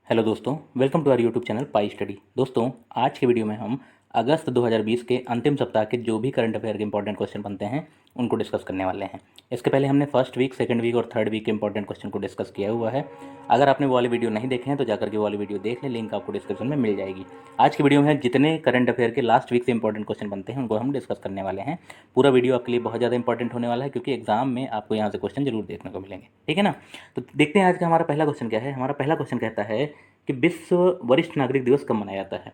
Hello दोस्तों, welcome to our YouTube channel Pi Study. दोस्तों, आज के वीडियो में हम अगस्त 2020 के अंतिम सप्ताह के जो भी करंट अफेयर के इंपॉर्टेंट क्वेश्चन बनते हैं उनको डिस्कस करने वाले हैं। इसके पहले हमने फर्स्ट वीक, सेकंड वीक और थर्ड वीक के इंपॉर्टेंट क्वेश्चन को डिस्कस किया हुआ है। अगर आपने वो वाली वीडियो नहीं देखे हैं तो जाकर के वो वाली वीडियो देख लें, लिंक आपको डिस्क्रिप्शन में मिल जाएगी। आज की वीडियो में जितने करंट अफेयर के लास्ट वीक से इंपॉर्टेंट क्वेश्चन बनते हैं उनको हम डिस्कस करने वाले हैं। पूरा वीडियो आपके लिए बहुत ज़्यादा इंपॉर्टेंट होने वाला है क्योंकि एग्जाम में आपको यहाँ से क्वेश्चन जरूर देखने को मिलेंगे। ठीक है ना? तो देखते हैं आज का हमारा पहला क्वेश्चन क्या है। हमारा पहला क्वेश्चन कहता है कि विश्व वरिष्ठ नागरिक दिवस कब मनाया जाता है।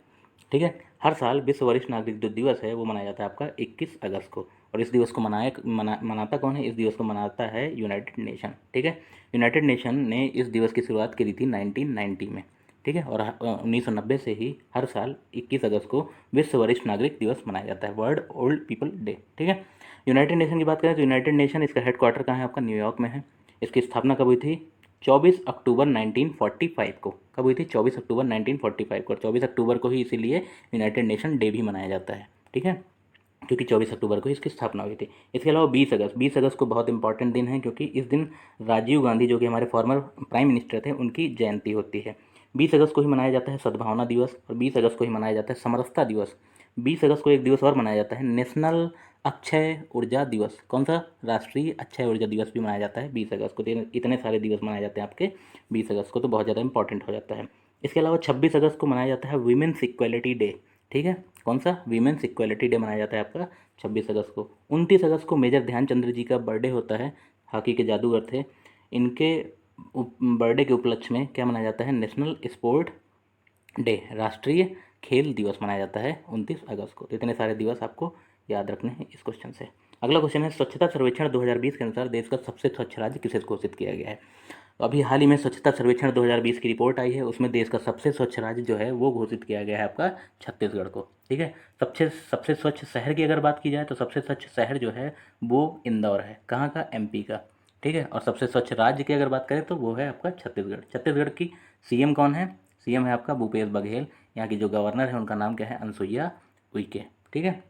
ठीक है, हर साल विश्व वरिष्ठ नागरिक जो दिवस है वो मनाया जाता है आपका 21 अगस्त को। और इस दिवस को मनाता कौन है? इस दिवस को मनाता है यूनाइटेड नेशन। ठीक है, यूनाइटेड नेशन ने इस दिवस की शुरुआत करी थी 1990 में। ठीक है, और 1990 से ही हर साल 21 अगस्त को विश्व वरिष्ठ नागरिक दिवस मनाया जाता है, वर्ल्ड ओल्ड पीपल डे। ठीक है, यूनाइटेड नेशन की बात करें तो यूनाइटेड नेशन, इसका हेडक्वार्टर कहाँ है? आपका न्यूयॉर्क में है। इसकी स्थापना कब हुई थी? 24 अक्टूबर 1945 को। कब हुई थी? 24 अक्टूबर 1945 को। और 24 अक्टूबर को ही इसीलिए यूनाइटेड नेशन डे भी मनाया जाता है। ठीक है, क्योंकि 24 अक्टूबर को इसकी स्थापना हुई थी। इसके अलावा 20 अगस्त को बहुत इंपॉर्टेंट दिन है क्योंकि इस दिन राजीव गांधी, जो कि हमारे फॉर्मर प्राइम मिनिस्टर थे, उनकी जयंती होती है। 20 अगस्त को ही मनाया जाता है सद्भावना दिवस, और 20 अगस्त को ही मनाया जाता है समरसता दिवस। 20 अगस्त को एक दिवस और मनाया जाता है, नेशनल अक्षय ऊर्जा दिवस। कौन सा? राष्ट्रीय अक्षय ऊर्जा दिवस भी मनाया जाता है 20 अगस्त को। तो इतने सारे दिवस मनाए जाते हैं आपके 20 अगस्त को, तो बहुत ज़्यादा इंपॉर्टेंट हो जाता है। इसके अलावा 26 अगस्त को मनाया जाता है वीमेंस इक्वलिटी डे। ठीक है, कौन सा? वीमेंस इक्वलिटी डे मनाया जाता है आपका 26 अगस्त को। 29 अगस्त को मेजर ध्यानचंद्र जी का बर्थडे होता है, हॉकी के जादूगर थे। इनके बर्थडे के उपलक्ष्य में क्या मनाया जाता है? नेशनल स्पोर्ट डे, राष्ट्रीय खेल दिवस मनाया जाता है 29 अगस्त को। तो इतने सारे दिवस आपको याद रखने हैं इस क्वेश्चन से। अगला क्वेश्चन है, स्वच्छता सर्वेक्षण 2020 के अनुसार देश का सबसे स्वच्छ राज्य किसे घोषित किया गया है? तो अभी हाल ही में स्वच्छता सर्वेक्षण 2020 की रिपोर्ट आई है, उसमें देश का सबसे स्वच्छ राज्य जो है वो घोषित किया गया है आपका छत्तीसगढ़ को। ठीक है, सबसे सबसे स्वच्छ शहर की अगर बात की जाए तो सबसे स्वच्छ शहर जो है वो इंदौर है। कहाँ का? एमपी का। ठीक है, और सबसे स्वच्छ राज्य की अगर बात करें तो वो है आपका छत्तीसगढ़। छत्तीसगढ़ की सीएम कौन है? सीएम है आपका भूपेश बघेल। यहाँ की जो गवर्नर है उनका नाम क्या है? अनसुईया उइके। ठीक है,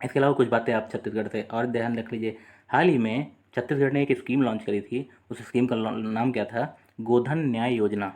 इसके अलावा कुछ बातें आप छत्तीसगढ़ से और ध्यान रख लीजिए। हाल ही में छत्तीसगढ़ ने एक स्कीम लॉन्च करी थी, उस स्कीम का नाम क्या था? गोधन न्याय योजना,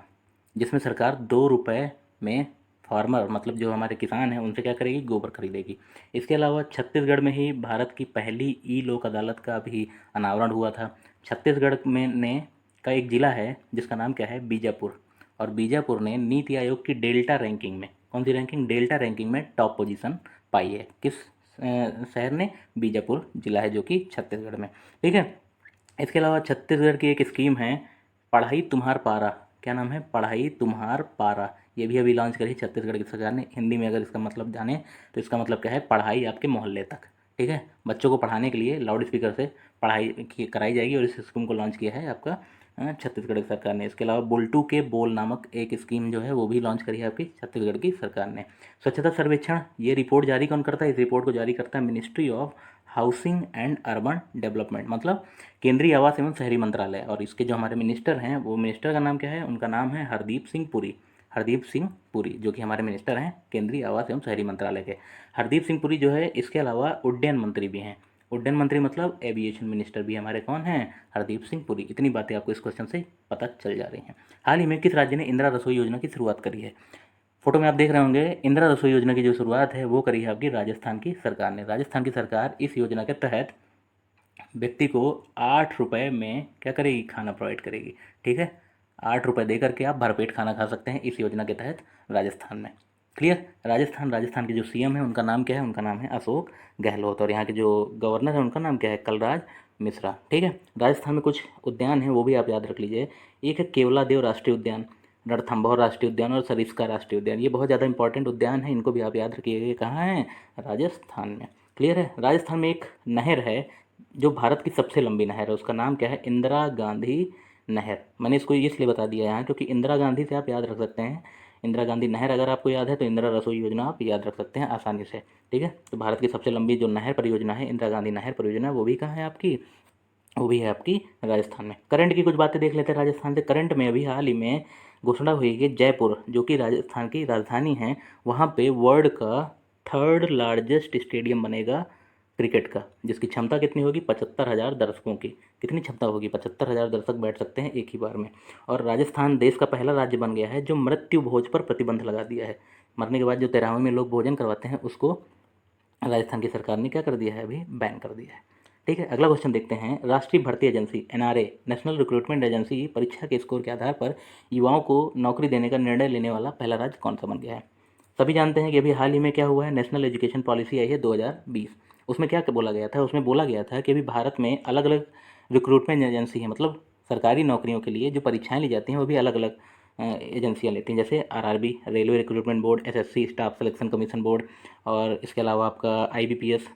जिसमें सरकार 2 रुपये में फार्मर, मतलब जो हमारे किसान हैं, उनसे क्या करेगी? गोबर खरीदेगी। इसके अलावा छत्तीसगढ़ में ही भारत की पहली ई लोक अदालत का भी अनावरण हुआ था। छत्तीसगढ़ में ने का एक ज़िला है जिसका नाम क्या है? बीजापुर। और बीजापुर ने नीति आयोग की डेल्टा रैंकिंग में, कौन सी रैंकिंग? डेल्टा रैंकिंग में टॉप पोजीशन पाई है। किस शहर ने? बीजापुर जिला है जो कि छत्तीसगढ़ में। ठीक है, इसके अलावा छत्तीसगढ़ की एक स्कीम है, पढ़ाई तुम्हार पारा। क्या नाम है? पढ़ाई तुम्हार पारा। ये भी अभी लॉन्च करी छत्तीसगढ़ की सरकार ने। हिंदी में अगर इसका मतलब जाने तो इसका मतलब क्या है? पढ़ाई आपके मोहल्ले तक। ठीक है, बच्चों को पढ़ाने के लिए लाउड स्पीकर से पढ़ाई कराई जाएगी, और इस स्कीम को लॉन्च किया है आपका छत्तीसगढ़ की सरकार ने। इसके अलावा बुल्टू के बोल नामक एक स्कीम जो है वो भी लॉन्च करी है आपकी छत्तीसगढ़ की सरकार ने। स्वच्छता सर्वेक्षण, ये रिपोर्ट जारी कौन करता है? इस रिपोर्ट को जारी करता है ministry of housing and urban development, मतलब केंद्रीय आवास एवं शहरी मंत्रालय। और इसके जो हमारे मिनिस्टर हैं, वो मिनिस्टर का नाम क्या है? उनका नाम है हरदीप सिंह पुरी। हरदीप सिंह पुरी जो कि हमारे मिनिस्टर हैं केंद्रीय आवास एवं शहरी मंत्रालय के। हरदीप सिंह पुरी जो है, इसके अलावा उड्डयन मंत्री भी हैं। उड्डयन मंत्री मतलब एविएशन मिनिस्टर भी हमारे कौन हैं? हरदीप सिंह पुरी। इतनी बातें आपको इस क्वेश्चन से पता चल जा रही हैं। हाल ही में किस राज्य ने इंदिरा रसोई योजना की शुरुआत करी है? फोटो में आप देख रहे होंगे, इंदिरा रसोई योजना की जो शुरुआत है वो करी है आपकी राजस्थान की सरकार ने। राजस्थान की सरकार इस योजना के तहत व्यक्ति को 8 रुपये में क्या करेगी? खाना प्रोवाइड करेगी। ठीक है, 8 रुपये दे करके आप भरपेट खाना खा सकते हैं इस योजना के तहत राजस्थान में। क्लियर? राजस्थान के जो सीएम है उनका नाम क्या है? उनका नाम है अशोक गहलोत। और यहाँ के जो गवर्नर है उनका नाम क्या है? कलराज मिश्रा। ठीक है, राजस्थान में कुछ उद्यान हैं वो भी आप याद रख लीजिए। एक है केवलादेव राष्ट्रीय उद्यान, रणथंभौर राष्ट्रीय उद्यान और सरिस्का राष्ट्रीय उद्यान। ये बहुत ज़्यादा इंपॉर्टेंट उद्यान है, इनको भी आप याद रखिएगा। ये कहाँ है? राजस्थान में। क्लियर है? राजस्थान में एक नहर है जो भारत की सबसे लंबी नहर है, उसका नाम क्या है? इंदिरा गांधी नहर। मैंने इसको इसलिए बता दिया यहाँ क्योंकि इंदिरा गांधी से आप याद रख सकते हैं। इंदिरा गांधी नहर अगर आपको याद है तो इंदिरा रसोई योजना आप याद रख सकते हैं आसानी से। ठीक है, तो भारत की सबसे लंबी जो नहर परियोजना है, इंदिरा गांधी नहर परियोजना, वो भी कहाँ है आपकी? वो भी है आपकी राजस्थान में। करंट की कुछ बातें देख लेते हैं राजस्थान से। करंट में अभी हाल ही में घोषणा हुई कि जयपुर, जो कि राजस्थान की राजधानी है, वहाँ पे वर्ल्ड का थर्ड लार्जेस्ट स्टेडियम बनेगा क्रिकेट का, जिसकी क्षमता कितनी होगी 75,000 दर्शकों की। कितनी क्षमता होगी? 75,000 दर्शक बैठ सकते हैं एक ही बार में। और राजस्थान देश का पहला राज्य बन गया है जो मृत्यु भोज पर प्रतिबंध लगा दिया है। मरने के बाद जो तेरहवें में लोग भोजन करवाते हैं उसको राजस्थान की सरकार ने क्या कर दिया है, अभी बैन कर दिया है। ठीक है, अगला क्वेश्चन देखते हैं। राष्ट्रीय भर्ती agency NRA, national recruitment agency, परीक्षा के स्कोर के आधार पर युवाओं को नौकरी देने का निर्णय लेने वाला पहला राज्य कौन सा बन गया है? सभी जानते हैं कि अभी हाल ही में क्या हुआ है, नेशनल एजुकेशन पॉलिसी आई है 2020। उसमें क्या बोला गया था? उसमें बोला गया था कि अभी भारत में अलग अलग रिक्रूटमेंट एजेंसी है, मतलब सरकारी नौकरियों के लिए जो परीक्षाएं ली जाती हैं वो भी अलग अलग एजेंसियां लेती हैं, जैसे RRB, railway recruitment board, SSC, staff selection commission board, और इसके अलावा आपका आईबीपीएस,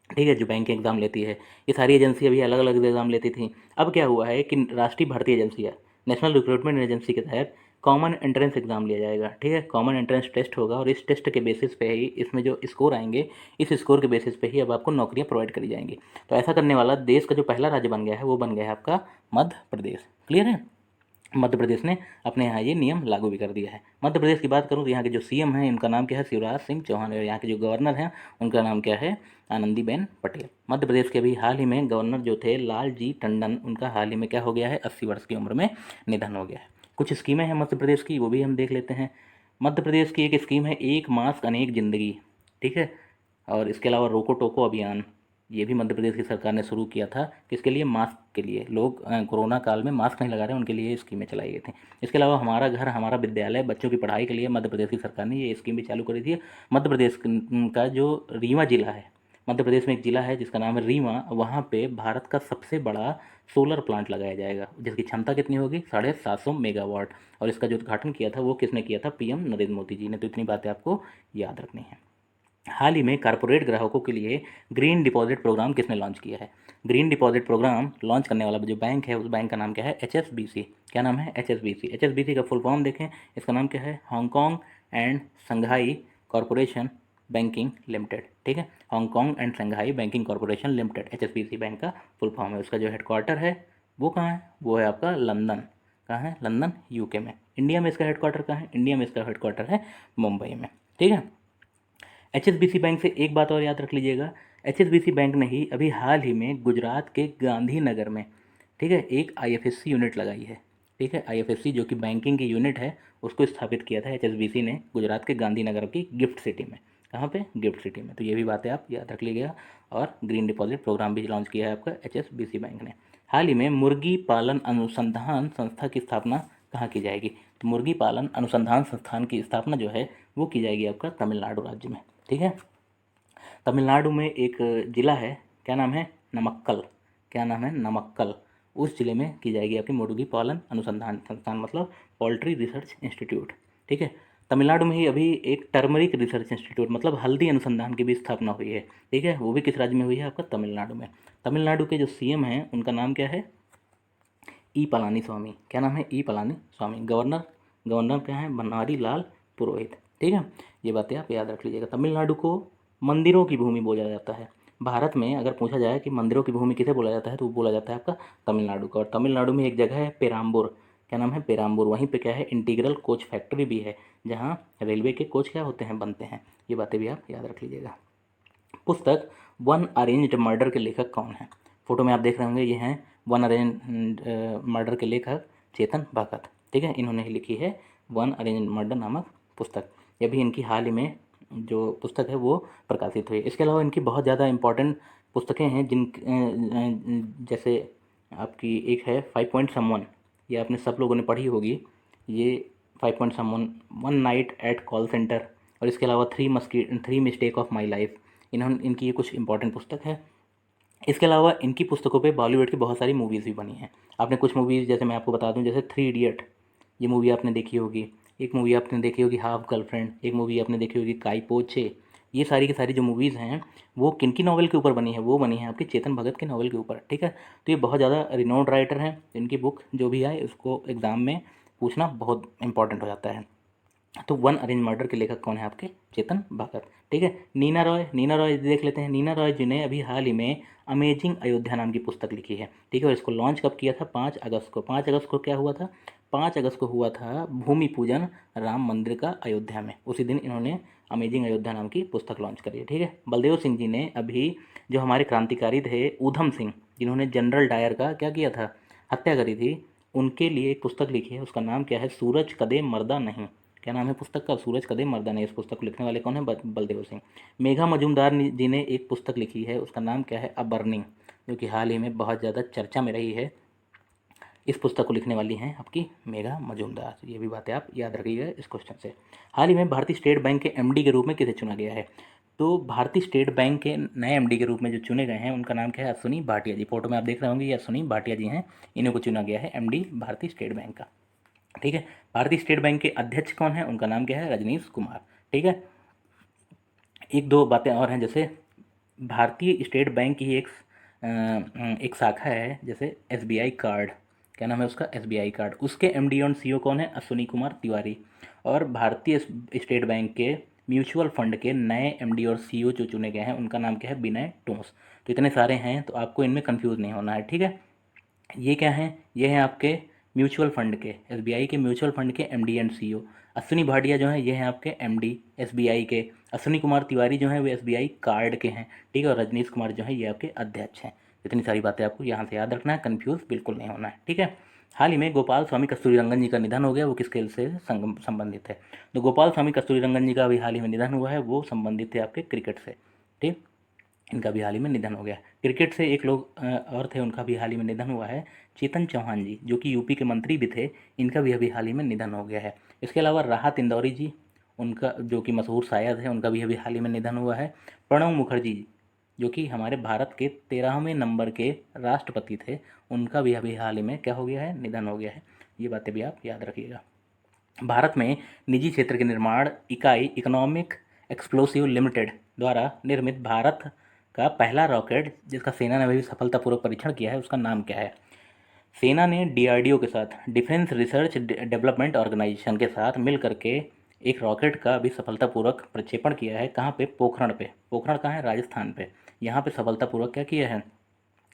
ठीक है, जो बैंक के एग्ज़ाम लेती है। ये सारी एजेंसी अभी अलग अलग एग्ज़ाम लेती थी। अब क्या हुआ है कि राष्ट्रीय भर्ती एजेंसी है, नेशनल रिक्रूटमेंट एजेंसी के तहत कॉमन एंट्रेंस एग्ज़ाम लिया जाएगा। ठीक है, कॉमन एंट्रेंस टेस्ट होगा और इस टेस्ट के बेसिस पे ही इसमें जो स्कोर आएंगे, इस स्कोर के बेसिस पे ही अब आपको नौकरियां प्रोवाइड करी जाएंगी। तो ऐसा करने वाला देश का जो पहला राज्य बन गया है वो बन गया है आपका मध्य प्रदेश। क्लियर है? मध्य प्रदेश ने अपने यहाँ ये नियम लागू भी कर दिया है। मध्य प्रदेश की बात करूँ तो यहाँ के जो सीएम हैं इनका नाम क्या है? शिवराज सिंह चौहान। और यहाँ के जो गवर्नर हैं उनका नाम क्या है? आनंदीबेन पटेल। मध्य प्रदेश के अभी हाल ही में गवर्नर जो थे लालजी टंडन, उनका हाल ही में क्या हो गया है? 80 वर्ष की उम्र में निधन हो गया है। कुछ स्कीमें हैं मध्य प्रदेश की, वो भी हम देख लेते हैं। मध्य प्रदेश की एक स्कीम है एक मास्क अनेक जिंदगी। ठीक है, और इसके अलावा रोको टोको अभियान, ये भी मध्य प्रदेश की सरकार ने शुरू किया था। किसके लिए? मास्क के लिए। लोग कोरोना काल में मास्क नहीं लगा रहे, उनके लिए ये स्कीमें चलाई गई थी। इसके अलावा हमारा घर हमारा विद्यालय, बच्चों की पढ़ाई के लिए मध्य प्रदेश की सरकार ने ये स्कीम भी चालू करी थी। मध्य प्रदेश का जो रीवा जिला है, मध्य प्रदेश में एक जिला है जिसका नाम है रीवा, वहाँ पे भारत का सबसे बड़ा सोलर प्लांट लगाया जाएगा, जिसकी क्षमता कितनी होगी? 750 मेगावाट। और इसका जो उद्घाटन किया था वो किसने किया था? पीएम नरेंद्र मोदी जी ने। तो इतनी बातें आपको याद रखनी है। हाल ही में कारपोरेट ग्राहकों के लिए ग्रीन डिपॉजिट प्रोग्राम किसने लॉन्च किया है? ग्रीन डिपॉजिट प्रोग्राम लॉन्च करने वाला जो बैंक है उस बैंक का नाम क्या है? एचएसबीसी। क्या नाम है? एचएसबीसी। एचएसबीसी का फुल फॉर्म देखें, इसका नाम क्या है? Hong Kong and Shanghai corporation banking limited. ठीक है, Hong Kong and Shanghai banking corporation limited, HSBC bank का फुल फॉर्म है। उसका जो हेडक्वार्टर है वो कहाँ है? वो है आपका लंदन। कहाँ है? लंदन, यूके में। इंडिया में इसका हेडक्वार्टर कहाँ है? इंडिया में इसका हेडक्वार्टर है मुंबई में। ठीक है, एचएसबीसी बैंक से एक बात और याद रख लीजिएगा, एचएसबीसी बैंक ने ही अभी हाल ही में गुजरात के गांधीनगर में, ठीक है, एक आईएफएससी यूनिट लगाई है। ठीक है, आईएफएससी जो कि बैंकिंग की यूनिट है उसको स्थापित किया था एचएसबीसी ने गुजरात के गांधीनगर की गिफ्ट सिटी में। कहाँ पे? गिफ्ट सिटी में। तो ये भी बातें आप याद रख लीजिएगा। और ग्रीन डिपॉजिट प्रोग्राम भी लॉन्च किया है आपका एचएसबीसी बैंक ने। हाल ही में मुर्गी पालन अनुसंधान संस्था की स्थापना कहाँ की जाएगी? तो मुर्गी पालन अनुसंधान संस्थान की स्थापना जो है वो की जाएगी आपका तमिलनाडु राज्य में। ठीक है, तमिलनाडु में एक ज़िला है, क्या नाम है? नमक्कल। क्या नाम है? नमक्कल। उस ज़िले में की जाएगी आपकी मुर्गी पालन अनुसंधान संस्थान, मतलब पोल्ट्री रिसर्च इंस्टीट्यूट। ठीक है, तमिलनाडु में ही अभी एक टर्मरिक रिसर्च इंस्टीट्यूट, मतलब हल्दी अनुसंधान की भी स्थापना हुई है। ठीक है, वो भी किस राज्य में हुई है? आपका तमिलनाडु में। तमिलनाडु के जो सीएम हैं उनका नाम क्या है? ई पलानी स्वामी। क्या नाम है? ई पलानी स्वामी। गवर्नर, गवर्नर क्या है? बनवारी लाल पुरोहित। ठीक है, ये बातें आप याद रख लीजिएगा। तमिलनाडु को मंदिरों की भूमि बोला जाता है। भारत में अगर पूछा जाए कि मंदिरों की भूमि किसे बोला जाता है तो वो बोला जाता है आपका तमिलनाडु का। और तमिलनाडु में एक जगह है पेराम्बूर। क्या नाम है? पेराम्बूर। वहीं पे क्या है? इंटीग्रल कोच फैक्ट्री भी है, जहाँ रेलवे के कोच क्या होते हैं? बनते हैं। ये बातें भी आप याद रख लीजिएगा। पुस्तक वन अरेंज्ड मर्डर के लेखक कौन है? फोटो में आप देख रहे होंगे, ये हैं वन अरेंज मर्डर के लेखक चेतन भगत। ठीक है, इन्होंने ही लिखी है वन अरेंज मर्डर नामक पुस्तक। ये भी इनकी हाल ही में जो पुस्तक है वो प्रकाशित हुई है। इसके अलावा इनकी बहुत ज़्यादा इंपॉर्टेंट पुस्तकें हैं जैसे आपकी एक है 5 पॉइंट समवन, ये आपने सब लोगों ने पढ़ी होगी। ये 5 point someone, one night at call centre, और इसके अलावा three mistake of my life, इनकी ये कुछ इंपॉर्टेंट पुस्तक है। इसके अलावा इनकी पुस्तकों पे बॉलीवुड की बहुत सारी मूवीज़ भी बनी हैं। आपने कुछ मूवीज़, जैसे मैं आपको बता दूं, जैसे 3 इडियट, ये मूवी आपने देखी होगी। एक मूवी आपने देखी होगी हाफ गर्लफ्रेंड, एक मूवी आपने देखी होगी काई पो छे। ये सारी की सारी जो मूवीज़ हैं वो किनकी नॉवल के ऊपर बनी है? वो बनी है आपकी चेतन भगत के नॉवल के ऊपर। ठीक है, तो ये बहुत ज़्यादा रिनोन्ड राइटर हैं। इनकी बुक जो भी आए उसको एग्ज़ाम में पूछना बहुत इंपॉर्टेंट हो जाता है। तो वन अरेंज मर्डर के लेखक कौन है आपके? चेतन भगत। ठीक है, नीना रॉय, नीना रॉय देख लेते हैं। नीना रॉय जी ने अभी हाल ही में अमेजिंग अयोध्या नाम की पुस्तक लिखी है। ठीक है, और इसको लॉन्च कब किया था? 5 अगस्त को। 5 अगस्त को क्या हुआ था? 5 अगस्त को हुआ था भूमि पूजन राम मंदिर का अयोध्या में। उसी दिन इन्होंने अमेजिंग अयोध्या नाम की पुस्तक लॉन्च करी है। ठीक है, बलदेव सिंह जी ने अभी जो हमारे क्रांतिकारी थे ऊधम सिंह, जिन्होंने जनरल डायर का क्या किया था, हत्या करी थी, उनके लिए एक पुस्तक लिखी है। उसका नाम क्या है, सूरज कदे मर्दा नहीं। क्या नाम है पुस्तक का, सूरज कदे मर्दा नहीं। इस पुस्तक को लिखने वाले कौन है, बलदेव सिंह। मेघा मजुमदार जी ने एक पुस्तक लिखी है, उसका नाम क्या है, अ बर्निंग, जो कि हाल ही में बहुत ज़्यादा चर्चा में रही है। इस पुस्तक को लिखने वाली हैं आपकी मेघा मजुमदार। ये भी बातें आप याद रखिएगा इस क्वेश्चन से। हाल ही में भारतीय स्टेट बैंक के एमडी के रूप में किसे चुना गया है, तो भारतीय स्टेट बैंक के नए एमडी के रूप में जो चुने गए हैं उनका नाम क्या है, अश्विनी भाटिया जी। फोटो में आप देख रहे होंगे ये अश्विनी भाटिया जी हैं, इन्हीं को चुना गया है एमडी भारतीय स्टेट बैंक का। ठीक है, भारतीय स्टेट बैंक के अध्यक्ष कौन है, उनका नाम क्या है, रजनीश कुमार। ठीक है, एक दो बातें और हैं, जैसे भारतीय स्टेट बैंक की एक शाखा है, जैसे एसबीआई कार्ड, क्या नाम है उसका, एसबीआई कार्ड, उसके एमडी और सीईओ कौन है, अश्विनी कुमार तिवारी। और भारतीय स्टेट बैंक के म्यूचुअल फंड के नए एमडी और सीईओ जो चुने गए हैं उनका नाम क्या है, विनय टोंस। तो इतने सारे हैं, तो आपको इनमें कंफ्यूज नहीं होना है। ठीक है, ये क्या हैं, ये हैं आपके म्यूचुअल फंड के, एसबीआई के म्यूचुअल फंड के MD and CEO. Ashwini Bhatia जो हैं ये हैं आपके एमडी एसबीआई के। अश्विनी कुमार तिवारी जो हैं वो एसबीआई कार्ड के हैं। ठीक है, और रजनीश कुमार जो हैं ये आपके अध्यक्ष हैं। इतनी सारी बातें आपको यहाँ से याद रखना है, कन्फ्यूज़ बिल्कुल नहीं होना है। ठीक है, हाल ही में गोपाल स्वामी कस्तूरी रंगन जी का निधन हो गया, वो किस खेल से संबंधित है, तो गोपाल स्वामी कस्तूरी रंगन जी का अभी हाल ही में निधन हुआ है, वो संबंधित थे आपके क्रिकेट से। ठीक, इनका भी हाल ही में निधन हो गया। क्रिकेट से एक लोग और थे, उनका भी हाल ही में निधन हुआ है, चेतन चौहान जी, जो कि यूपी के मंत्री भी थे, इनका भी अभी हाल ही में निधन हो गया है। इसके अलावा राहत इंदौरी जी, उनका जो कि मशहूर शायर थे, उनका भी अभी हाल ही में निधन हुआ है। प्रणब मुखर्जी जी, जो कि हमारे भारत के 13वें नंबर के राष्ट्रपति थे, उनका भी अभी हाल ही में क्या हो गया है, निधन हो गया है। ये बातें भी आप याद रखिएगा। भारत में निजी क्षेत्र के निर्माण इकाई इकोनॉमिक एक्सप्लोसिव लिमिटेड द्वारा निर्मित भारत का पहला रॉकेट, जिसका सेना ने भी सफलतापूर्वक परीक्षण किया है, उसका नाम क्या है। सेना ने डीआरडीओ के साथ, डिफेंस रिसर्च डेवलपमेंट ऑर्गेनाइजेशन के साथ मिल करके एक रॉकेट का भी सफलतापूर्वक प्रक्षेपण किया है। कहाँ पे, पोखरण पे। पोखरण कहाँ है, राजस्थान पे। यहाँ पे सफलतापूर्वक क्या किया है,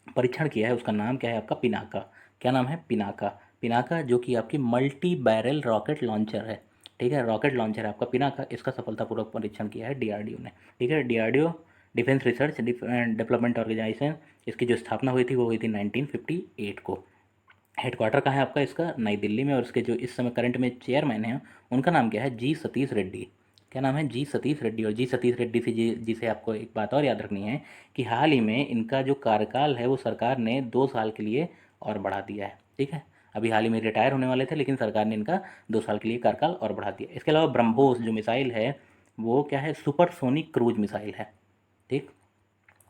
परीक्षण किया है। उसका नाम क्या है आपका, पिनाका। क्या नाम है, पिनाका। पिनाका जो कि आपकी मल्टी बैरल रॉकेट लॉन्चर है। ठीक है, रॉकेट लॉन्चर है आपका पिनाका, इसका सफलतापूर्वक परीक्षण किया है डीआरडीओ ने। ठीक है, DRDO defence research development organisation, इसकी जो स्थापना हुई थी वो हुई थी 1958 को। हेडक्वार्टर कहाँ है आपका इसका, नई दिल्ली में। और इसके जो इस समय करंट में चेयरमैन हैं उनका नाम क्या है, जी सतीश रेड्डी। क्या नाम है, जी सतीश रेड्डी। और जी सतीश रेड्डी से जी से आपको एक बात और याद रखनी है कि हाल ही में इनका जो कार्यकाल है वो सरकार ने 2 साल के लिए और बढ़ा दिया है। ठीक है, अभी हाल ही में रिटायर होने वाले थे, लेकिन सरकार ने इनका 2 साल के लिए कार्यकाल और बढ़ा दिया। इसके अलावा ब्रह्मोस जो मिसाइल है वो क्या है, सुपरसोनिक क्रूज मिसाइल है। ठीक,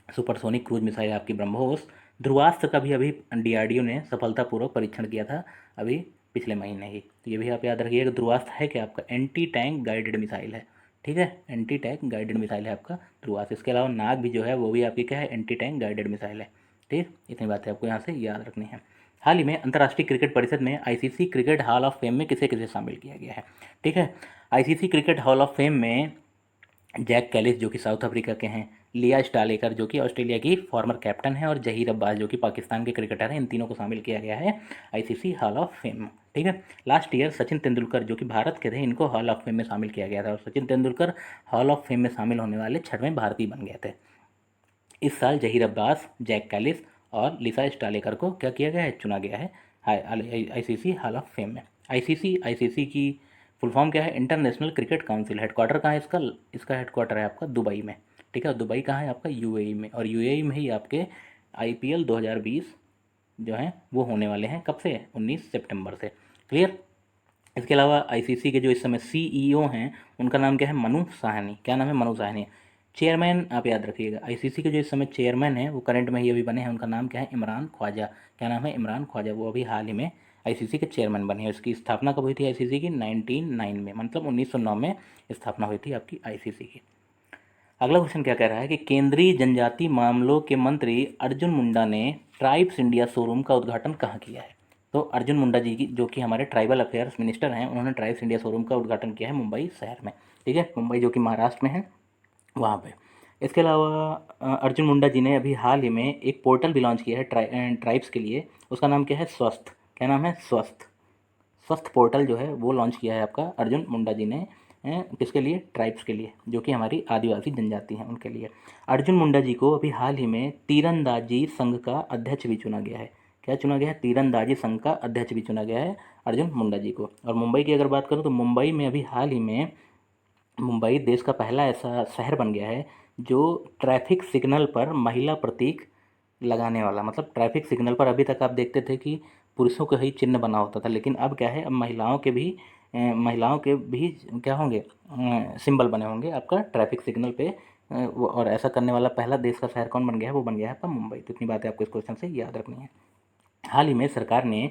सुपरसोनिक क्रूज मिसाइल है आपकी ब्रह्मोस। ध्रुवास्त्र का भी अभी डीआरडीओ ने सफलतापूर्वक परीक्षण किया था अभी पिछले महीने ही। तो ये भी आप याद रखिएगा। ध्रुवास्त्र है क्या आपका, एंटी टैंक गाइडेड मिसाइल है। ठीक है, एंटी टैंक गाइडेड मिसाइल है आपका ध्रुवास्त्र। इसके अलावा नाग भी जो है वो भी आपकी क्या है, एंटी टैंक गाइडेड मिसाइल है। ठीक, इतनी बातें आपको यहाँ से याद रखनी है। हाल ही में अंतर्राष्ट्रीय क्रिकेट परिषद में ICC cricket hall of fame में किसे किसे शामिल किया गया है। ठीक है, ICC cricket hall of fame में जैक कैलिस जो कि साउथ अफ्रीका के हैं, लिया स्टालेकर जो कि ऑस्ट्रेलिया की फॉर्मर कैप्टन है, और जहीर अब्बास जो कि पाकिस्तान के क्रिकेटर हैं, इन तीनों को शामिल किया गया है आईसीसी हॉल ऑफ फेम। ठीक है, लास्ट ईयर सचिन तेंदुलकर जो कि भारत के थे, इनको हॉल ऑफ फेम में शामिल किया गया था, और Sachin Tendulkar hall of fame में शामिल होने वाले 6वें भारतीय बन गए थे। इस साल जहीर अब्बास, जैक कैलिस और लिसा स्टालेकर को क्या किया गया है, चुना गया है आईसीसी हॉल ऑफ फेम में। आईसीसी की फुल फॉर्म क्या है, इंटरनेशनल क्रिकेट काउंसिल। हेडक्वार्टर कहाँ है इसका, इसका हेडक्वार्टर है आपका दुबई में। ठीक है, दुबई कहाँ है आपका, यूएई में। और यूएई में ही आपके आईपीएल 2020 जो हैं वो होने वाले हैं, कब से, 19 सितंबर से। क्लियर। इसके अलावा आईसीसी के जो इस समय सीईओ हैं उनका नाम क्या है, मनु साहनी। क्या नाम है, मनु साहनी। चेयरमैन आप याद रखिएगा, आईसीसी के जो इस समय चेयरमैन हैं वो करंट में ही अभी बने हैं, उनका नाम क्या है, इमरान ख्वाजा। क्या नाम है, इमरान ख्वाजा। वो अभी हाल ही में आईसीसी के चेयरमैन बने हैं। इसकी स्थापना कब हुई थी आईसीसी की, 1909 में, मतलब 1909 में स्थापना हुई थी आपकी आईसीसी की। अगला क्वेश्चन क्या कह रहा है कि केंद्रीय जनजाति मामलों के मंत्री अर्जुन मुंडा ने ट्राइब्स इंडिया शोरूम का उद्घाटन कहाँ किया है। तो अर्जुन मुंडा जी की, जो कि हमारे ट्राइबल अफेयर्स मिनिस्टर हैं, उन्होंने ट्राइब्स इंडिया शोरूम का उद्घाटन किया है मुंबई शहर में। ठीक है, मुंबई जो कि महाराष्ट्र में है, वहाँ पे। इसके अलावा अर्जुन मुंडा जी ने अभी हाल ही में एक पोर्टल भी लॉन्च किया है ट्राइब्स के लिए। उसका नाम क्या है, स्वस्थ। क्या नाम है, स्वस्थ। स्वस्थ पोर्टल जो है वो लॉन्च किया है आपका अर्जुन मुंडा जी ने। किसके लिए? ट्राइब्स के लिए, जो कि हमारी आदिवासी जनजाति हैं उनके लिए। अर्जुन मुंडा जी को अभी हाल ही में तीरंदाजी संघ का अध्यक्ष भी चुना गया है। क्या चुना गया है? तीरंदाजी संघ का अध्यक्ष भी चुना गया है अर्जुन मुंडा जी को। और मुंबई की अगर बात करूँ तो मुंबई में अभी हाल ही में मुंबई देश का पहला ऐसा शहर बन गया है जो ट्रैफिक सिग्नल पर महिला प्रतीक लगाने वाला, मतलब ट्रैफिक सिग्नल पर अभी तक आप देखते थे कि पुरुषों का ही चिन्ह बना होता था, लेकिन अब क्या है, अब महिलाओं के भी क्या होंगे, सिंबल बने होंगे आपका ट्रैफिक सिग्नल पे। और ऐसा करने वाला पहला देश का शहर कौन बन गया है? वो बन गया है आपका मुंबई। तो इतनी बातें आपको इस क्वेश्चन से याद रखनी है। हाल ही में सरकार ने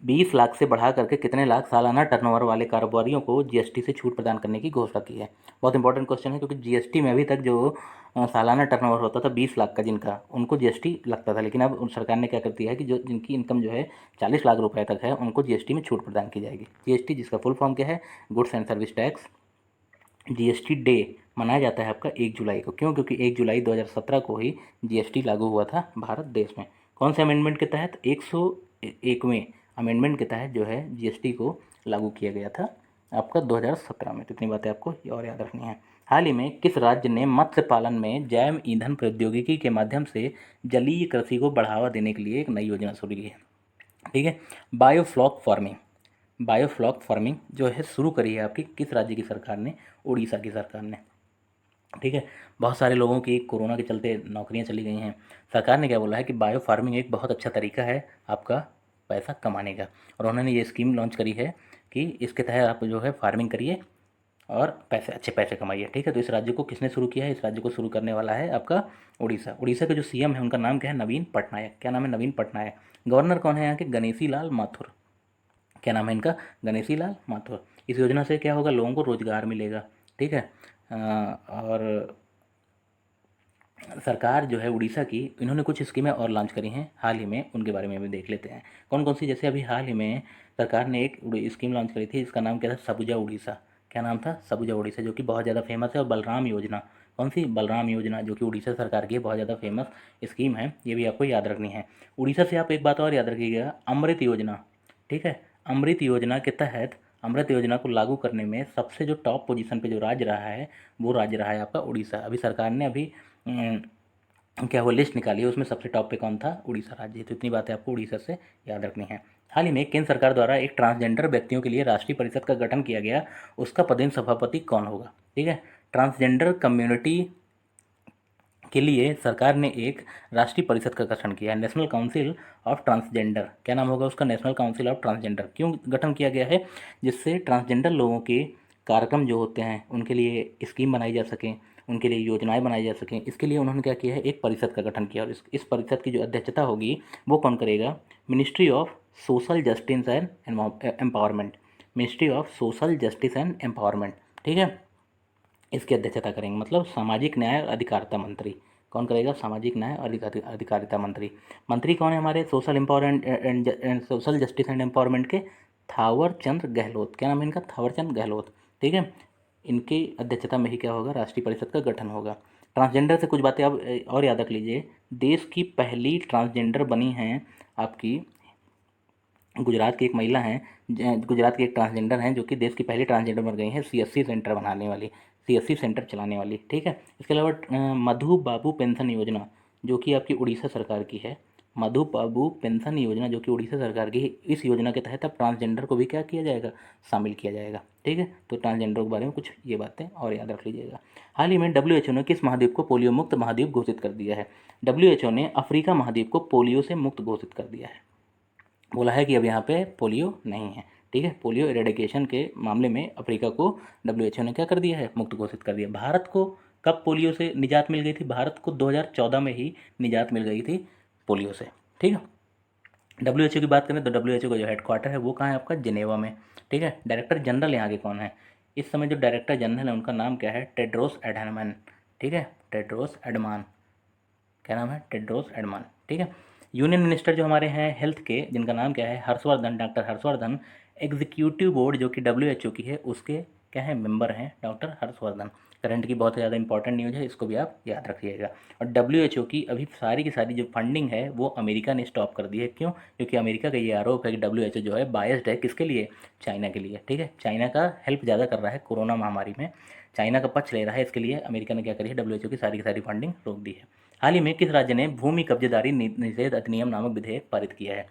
20 लाख से बढ़ा करके कितने लाख सालाना टर्नओवर वाले कारोबारियों को जीएसटी से छूट प्रदान करने की घोषणा की है। बहुत इंपॉर्टेंट क्वेश्चन है, क्योंकि जीएसटी में अभी तक जो सालाना टर्नओवर होता था 20 लाख का जिनका, उनको जीएसटी लगता था, लेकिन अब सरकार ने क्या कर दिया है कि जो जिनकी इनकम जो है 40 लाख रुपए तक है उनको जीएसटी में छूट प्रदान की जाएगी। जीएसटी जिसका फुल फॉर्म क्या है? Goods and service tax. GST day मनाया जाता है आपका 1 जुलाई को। क्यों? क्योंकि 1 जुलाई 2017 को ही जीएसटी लागू हुआ था भारत देश में। कौन से अमेंडमेंट के तहत? 101वें अमेंडमेंट के तहत जो है जीएसटी को लागू किया गया था आपका 2017 में। तो इतनी बातें आपको और याद रखनी है। हाल ही में किस राज्य ने मत्स्य पालन में जैव ईंधन प्रौद्योगिकी के माध्यम से जलीय कृषि को बढ़ावा देने के लिए एक नई योजना शुरू की है? ठीक है, बायोफ्लॉक फार्मिंग। बायोफ्लॉक फार्मिंग जो है शुरू करी है आपकी किस राज्य की सरकार ने? उड़ीसा की सरकार ने। ठीक है, बहुत सारे लोगों की कोरोना के चलते नौकरियां चली गई हैं। सरकार ने क्या बोला है कि बायो फार्मिंग एक बहुत अच्छा तरीका है आपका पैसा कमाने का, और उन्होंने ये स्कीम लॉन्च करी है कि इसके तहत आप जो है फार्मिंग करिए और अच्छे पैसे कमाइए। ठीक है, तो इस राज्य को किसने शुरू किया है? इस राज्य को शुरू करने वाला है आपका उड़ीसा। उड़ीसा के जो सीएम है उनका नाम क्या है? नवीन पटनायक। क्या नाम है? नवीन पटनायक। गवर्नर कौन है यहाँ के? गणेशी लाल माथुर। क्या नाम है इनका? गणेशी लाल माथुर। इस योजना से क्या होगा? लोगों को रोजगार मिलेगा। ठीक है, और सरकार जो है उड़ीसा की, इन्होंने कुछ स्कीमें और लॉन्च करी हैं हाल ही में, उनके बारे में भी देख लेते हैं कौन कौन सी। जैसे अभी हाल ही में सरकार ने एक स्कीम लॉन्च करी थी, इसका नाम क्या था? सबुजा उड़ीसा। क्या नाम था? सबुजा उड़ीसा, जो कि बहुत ज़्यादा फेमस है। और बलराम योजना, कौन सी? बलराम योजना, जो कि उड़ीसा सरकार की बहुत ज़्यादा फेमस स्कीम है, ये भी आपको याद रखनी है। उड़ीसा से आप एक बात और याद रखिएगा, अमृत योजना। ठीक है, अमृत योजना के तहत, अमृत योजना को लागू करने में सबसे जो टॉप पोजीशन पे जो राज्य रहा है वो राज्य रहा है आपका उड़ीसा। अभी सरकार ने अभी क्या वो लिस्ट निकाली है, उसमें सबसे टॉप पे कौन था? उड़ीसा राज्य। तो इतनी बातें आपको उड़ीसा से याद रखनी है। हाल ही में केंद्र सरकार द्वारा एक ट्रांसजेंडर व्यक्तियों के लिए राष्ट्रीय परिषद का गठन किया गया, उसका पदेन सभापति कौन होगा? ठीक है, ट्रांसजेंडर कम्युनिटी के लिए सरकार ने एक राष्ट्रीय परिषद का गठन किया है, नेशनल काउंसिल ऑफ ट्रांसजेंडर। क्या नाम होगा उसका? National council of transgender. क्यों गठन किया गया है? जिससे ट्रांसजेंडर लोगों के कार्यक्रम जो होते हैं उनके लिए स्कीम बनाई जा सकें, उनके लिए योजनाएं बनाई जा सकें। इसके लिए उन्होंने क्या किया है? एक परिषद का गठन किया। और इस परिषद की जो अध्यक्षता होगी वो कौन करेगा? Ministry of social justice and empowerment. Ministry of social justice and empowerment. ठीक है, इसकी अध्यक्षता करेंगे, मतलब सामाजिक न्याय और अधिकारिता मंत्री। कौन करेगा? सामाजिक न्याय और अधिकारिता मंत्री। मंत्री कौन है हमारे social empowerment and social justice and empowerment के? थावर चंद गहलोत। क्या नाम है इनका? थावर चंद गहलोत। ठीक है, इनकी अध्यक्षता में ही क्या होगा? राष्ट्रीय परिषद का गठन होगा। ट्रांसजेंडर से कुछ बातें आप और याद रख लीजिए। देश की पहली ट्रांसजेंडर बनी हैं आपकी गुजरात की एक महिला हैं, गुजरात की एक ट्रांसजेंडर हैं, जो कि देश की पहली ट्रांसजेंडर बन गई हैं सीएससी सेंटर बनाने वाली, सीएससी सेंटर चलाने वाली। ठीक है, इसके अलावा मधु बाबू पेंशन योजना, जो कि आपकी उड़ीसा सरकार की है। मधु बाबू पेंशन योजना जो कि उड़ीसा सरकार की है, इस योजना के तहत अब ट्रांसजेंडर को भी क्या किया जाएगा? शामिल किया जाएगा। ठीक है, तो ट्रांसजेंडर के बारे में कुछ ये बातें और याद रख लीजिएगा। हाल ही में डब्ल्यूएचओ ने किस महाद्वीप को पोलियो मुक्त महाद्वीप घोषित कर दिया है? डब्ल्यूएचओ ने अफ्रीका महाद्वीप को पोलियो से मुक्त घोषित कर दिया है। बोला है कि अब यहाँ पे पोलियो नहीं है। ठीक है, पोलियो इरेडिकेशन के मामले में अफ्रीका को डब्ल्यूएचओ ने क्या कर दिया है? मुक्त घोषित कर दिया। भारत को कब पोलियो से निजात मिल गई थी? भारत को 2014 में ही निजात मिल गई थी पोलियो से। ठीक है, डब्ल्यूएचओ की बात करें तो डब्ल्यूएचओ का जो हेडक्वार्टर है वो कहाँ है आपका? जिनेवा में। ठीक है, डायरेक्टर जनरल यहाँ के कौन है इस समय? जो डायरेक्टर जनरल है उनका नाम क्या है? टेड्रोस एडहानॉम। ठीक है, टेड्रोस एडमान। क्या नाम है? टेड्रोस एडमान। ठीक है, यूनियन मिनिस्टर जो हमारे हैं हेल्थ के, जिनका नाम क्या है? Harshvardhan, doctor Harshvardhan. Executive board जो कि डब्ल्यूएचओ की है उसके क्या है? मेंबर हैं डॉक्टर हर्षवर्धन। करंट की बहुत ज़्यादा इंपॉर्टेंट न्यूज़ है, इसको भी आप याद रखिएगा। और WHO की अभी सारी की सारी जो फंडिंग है वो अमेरिका ने स्टॉप कर दी है। क्यों? क्योंकि अमेरिका का ये आरोप है कि WHO जो है बायस्ड है, किसके लिए? चाइना के लिए। ठीक है, चाइना का हेल्प ज़्यादा कर रहा है कोरोना महामारी में, चाइना का पक्ष ले रहा है, इसके लिए अमेरिका ने क्या करी है, WHO की सारी फंडिंग रोक दी है। हाल ही में किस राज्य ने भूमि कब्जेदारी निषेध अधिनियम नामक विधेयक पारित किया है?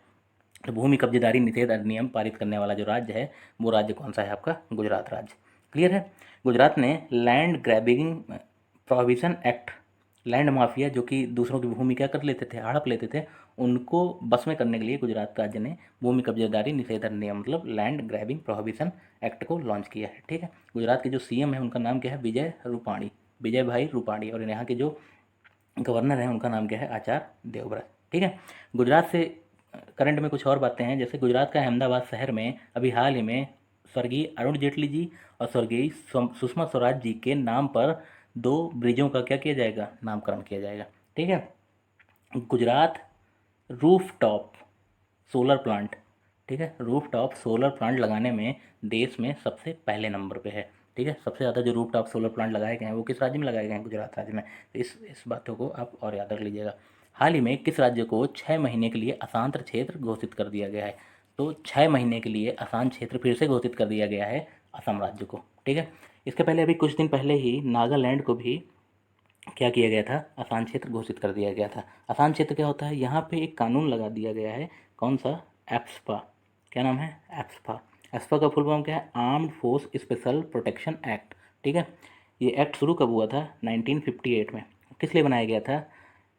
तो भूमि कब्जेदारी निषेध अधिनियम पारित करने वाला जो राज्य है वो राज्य कौन सा है आपका? गुजरात राज्य। क्लियर है? गुजरात ने land grabbing prohibition act, land mafia जो कि दूसरों की भूमि क्या कर लेते थे, हड़प लेते थे, उनको बस में करने के लिए गुजरात राज्य ने भूमि कब्जेदारी निषेध अधिनियम मतलब लैंड ग्रैबिंग प्रोहिबिशन एक्ट को लॉन्च किया है। ठीक है, गुजरात के जो सीएम है उनका नाम क्या है? विजय रूपाणी, विजय भाई रूपाणी। और यहाँ के जो गवर्नर हैं उनका नाम क्या है? आचार्य देवव्रत। ठीक है, गुजरात से करंट में कुछ और बातें हैं, जैसे गुजरात का अहमदाबाद शहर में अभी हाल ही में स्वर्गीय अरुण जेटली जी और स्वर्गीय सुषमा स्वराज जी के नाम पर 2 ब्रिजों का क्या किया जाएगा? नामकरण किया जाएगा। ठीक है, Gujarat roof top solar plant, ठीक है, रूफ टॉप सोलर प्लांट लगाने में देश में सबसे पहले नंबर पे है। ठीक है, सबसे ज़्यादा जो रूफ टॉप सोलर प्लांट लगाए गए हैं वो किस राज्य में लगाए गए हैं? गुजरात राज्य में। तो इस बातों को आप और याद रख लीजिएगा। हाल ही में किस राज्य को 6 महीने के लिए अशांत क्षेत्र घोषित कर दिया गया है? तो 6 महीने के लिए अशांत क्षेत्र फिर से घोषित कर दिया गया है असम राज्य को। ठीक है, इसके पहले अभी कुछ दिन पहले ही नागालैंड को भी क्या किया गया था? अशांत क्षेत्र घोषित कर दिया गया था। अशांत क्षेत्र क्या होता है? यहाँ पे एक कानून लगा दिया गया है, कौन सा? एप्सपा। क्या नाम है? एप्सपा। एप्सपा का फुल फॉर्म क्या है? Armed force special protection act. ठीक है, ये एक्ट शुरू कब हुआ था? 1958 में। किस लिए बनाया गया था?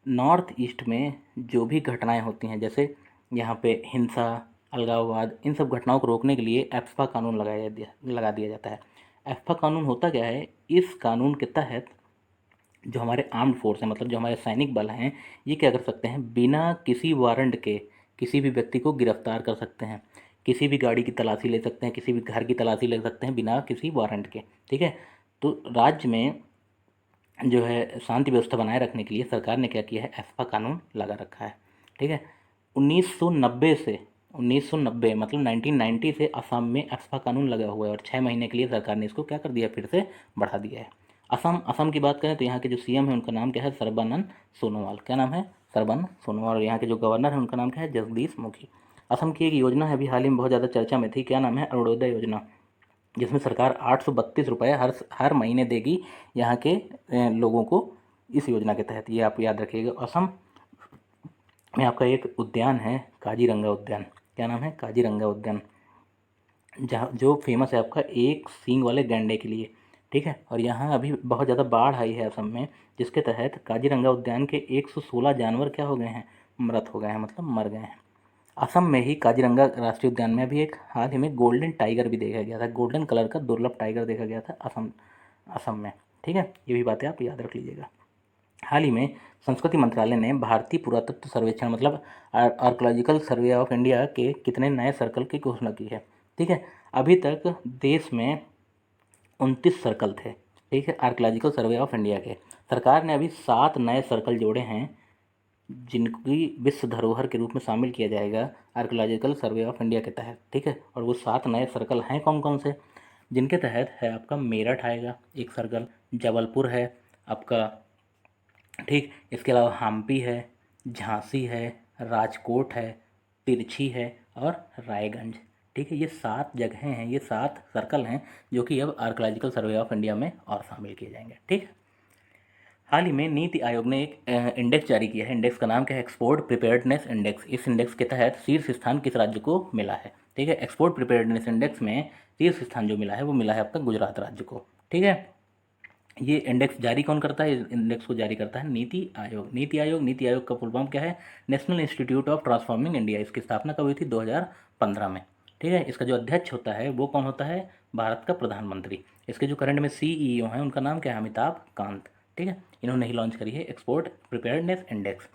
नॉर्थ ईस्ट में जो भी घटनाएं होती हैं, जैसे यहाँ पे हिंसा, अलगाववाद, इन सब घटनाओं को रोकने के लिए एप्सपा कानून लगा दिया जाता है। एप्सपा कानून होता क्या है? इस कानून के तहत जो हमारे आर्म्ड फोर्स हैं, मतलब जो हमारे सैनिक बल हैं, ये क्या कर सकते हैं? बिना किसी वारंट के किसी भी व्यक्ति को गिरफ्तार कर सकते हैं, किसी भी गाड़ी की तलाशी ले सकते हैं, किसी भी घर की तलाशी ले सकते हैं बिना किसी वारंट के। ठीक है, तो राज्य में जो है शांति व्यवस्था बनाए रखने के लिए सरकार ने क्या किया है? एस्पा कानून लगा रखा है। ठीक है, 1990 से 1990 मतलब 1990 से असम में एस्पा कानून लगा हुआ है और 6 महीने के लिए सरकार ने इसको क्या कर दिया? फिर से बढ़ा दिया है। असम की बात करें तो यहाँ के जो सीएम है उनका नाम क्या है? सर्बानंद सोनोवाल। क्या नाम है? सर्बानंद सोनोवाल। और यहाँ के जो गवर्नर है उनका नाम क्या है? जगदीश मुखी। असम की एक योजना है अभी हाल ही में बहुत ज़्यादा चर्चा में थी, क्या नाम है? अरुणोदय योजना, जिसमें सरकार 832 रुपये हर महीने देगी यहाँ के लोगों को इस योजना के तहत। ये आप याद रखिएगा। असम में आपका एक उद्यान है काजीरंगा उद्यान। क्या नाम है? काजीरंगा उद्यान, जहाँ जो फेमस है आपका एक सींग वाले गैंडे के लिए। ठीक है, और यहाँ अभी बहुत ज़्यादा बाढ़ आई है असम में, जिसके तहत काजीरंगा उद्यान के 116 जानवर क्या हो गए हैं? मृत हो गए हैं, मतलब मर गए हैं। असम में ही काजीरंगा राष्ट्रीय उद्यान में अभी एक हाल ही में गोल्डन टाइगर भी देखा गया था, गोल्डन कलर का दुर्लभ टाइगर देखा गया था असम में। ठीक है, ये भी बातें आप याद रख लीजिएगा। हाल ही में संस्कृति मंत्रालय ने भारतीय पुरातत्व सर्वेक्षण मतलब आर्कोलॉजिकल सर्वे ऑफ इंडिया के कितने नए सर्कल की घोषणा की है? ठीक है, अभी तक देश में 29 सर्कल थे। ठीक है, आर्कोलॉजिकल सर्वे ऑफ इंडिया के। सरकार ने अभी 7 नए सर्कल जोड़े हैं जिनकी विश्व धरोहर के रूप में शामिल किया जाएगा आर्कोलॉजिकल सर्वे ऑफ इंडिया के तहत। ठीक है, और वो 7 नए सर्कल हैं कौन कौन से? जिनके तहत है आपका मेरठ आएगा एक सर्कल, जबलपुर है आपका, ठीक, इसके अलावा हम्पी है, झांसी है, राजकोट है, तिरछी है और रायगंज। ठीक है, ये 7 जगहें हैं, ये 7 सर्कल हैं जो कि अब आर्कोलॉजिकल सर्वे ऑफ इंडिया में और शामिल किए जाएंगे। ठीक है, हाल ही में नीति आयोग ने एक इंडेक्स जारी किया है। इंडेक्स का नाम क्या है? Export preparedness index. इस इंडेक्स के तहत शीर्ष स्थान किस राज्य को मिला है? ठीक है, एक्सपोर्ट प्रिपेयर्डनेस इंडेक्स में शीर्ष स्थान जो मिला है वो मिला है आपका गुजरात राज्य को। ठीक है, ये इंडेक्स जारी कौन करता है? इस इंडेक्स को जारी करता है नीति आयोग। नीति आयोग का फुल फॉर्म क्या है? National institute of transforming India. इसकी स्थापना कब हुई थी? 2015 में। ठीक है, इसका जो अध्यक्ष होता है वो कौन होता है? भारत का प्रधानमंत्री। इसके जो करंट में सीईओ हैं उनका नाम क्या है? अमिताभ कांत। ठीक है, इन्होंने ही लॉन्च करी है एक्सपोर्ट प्रिपेयर्डनेस इंडेक्स।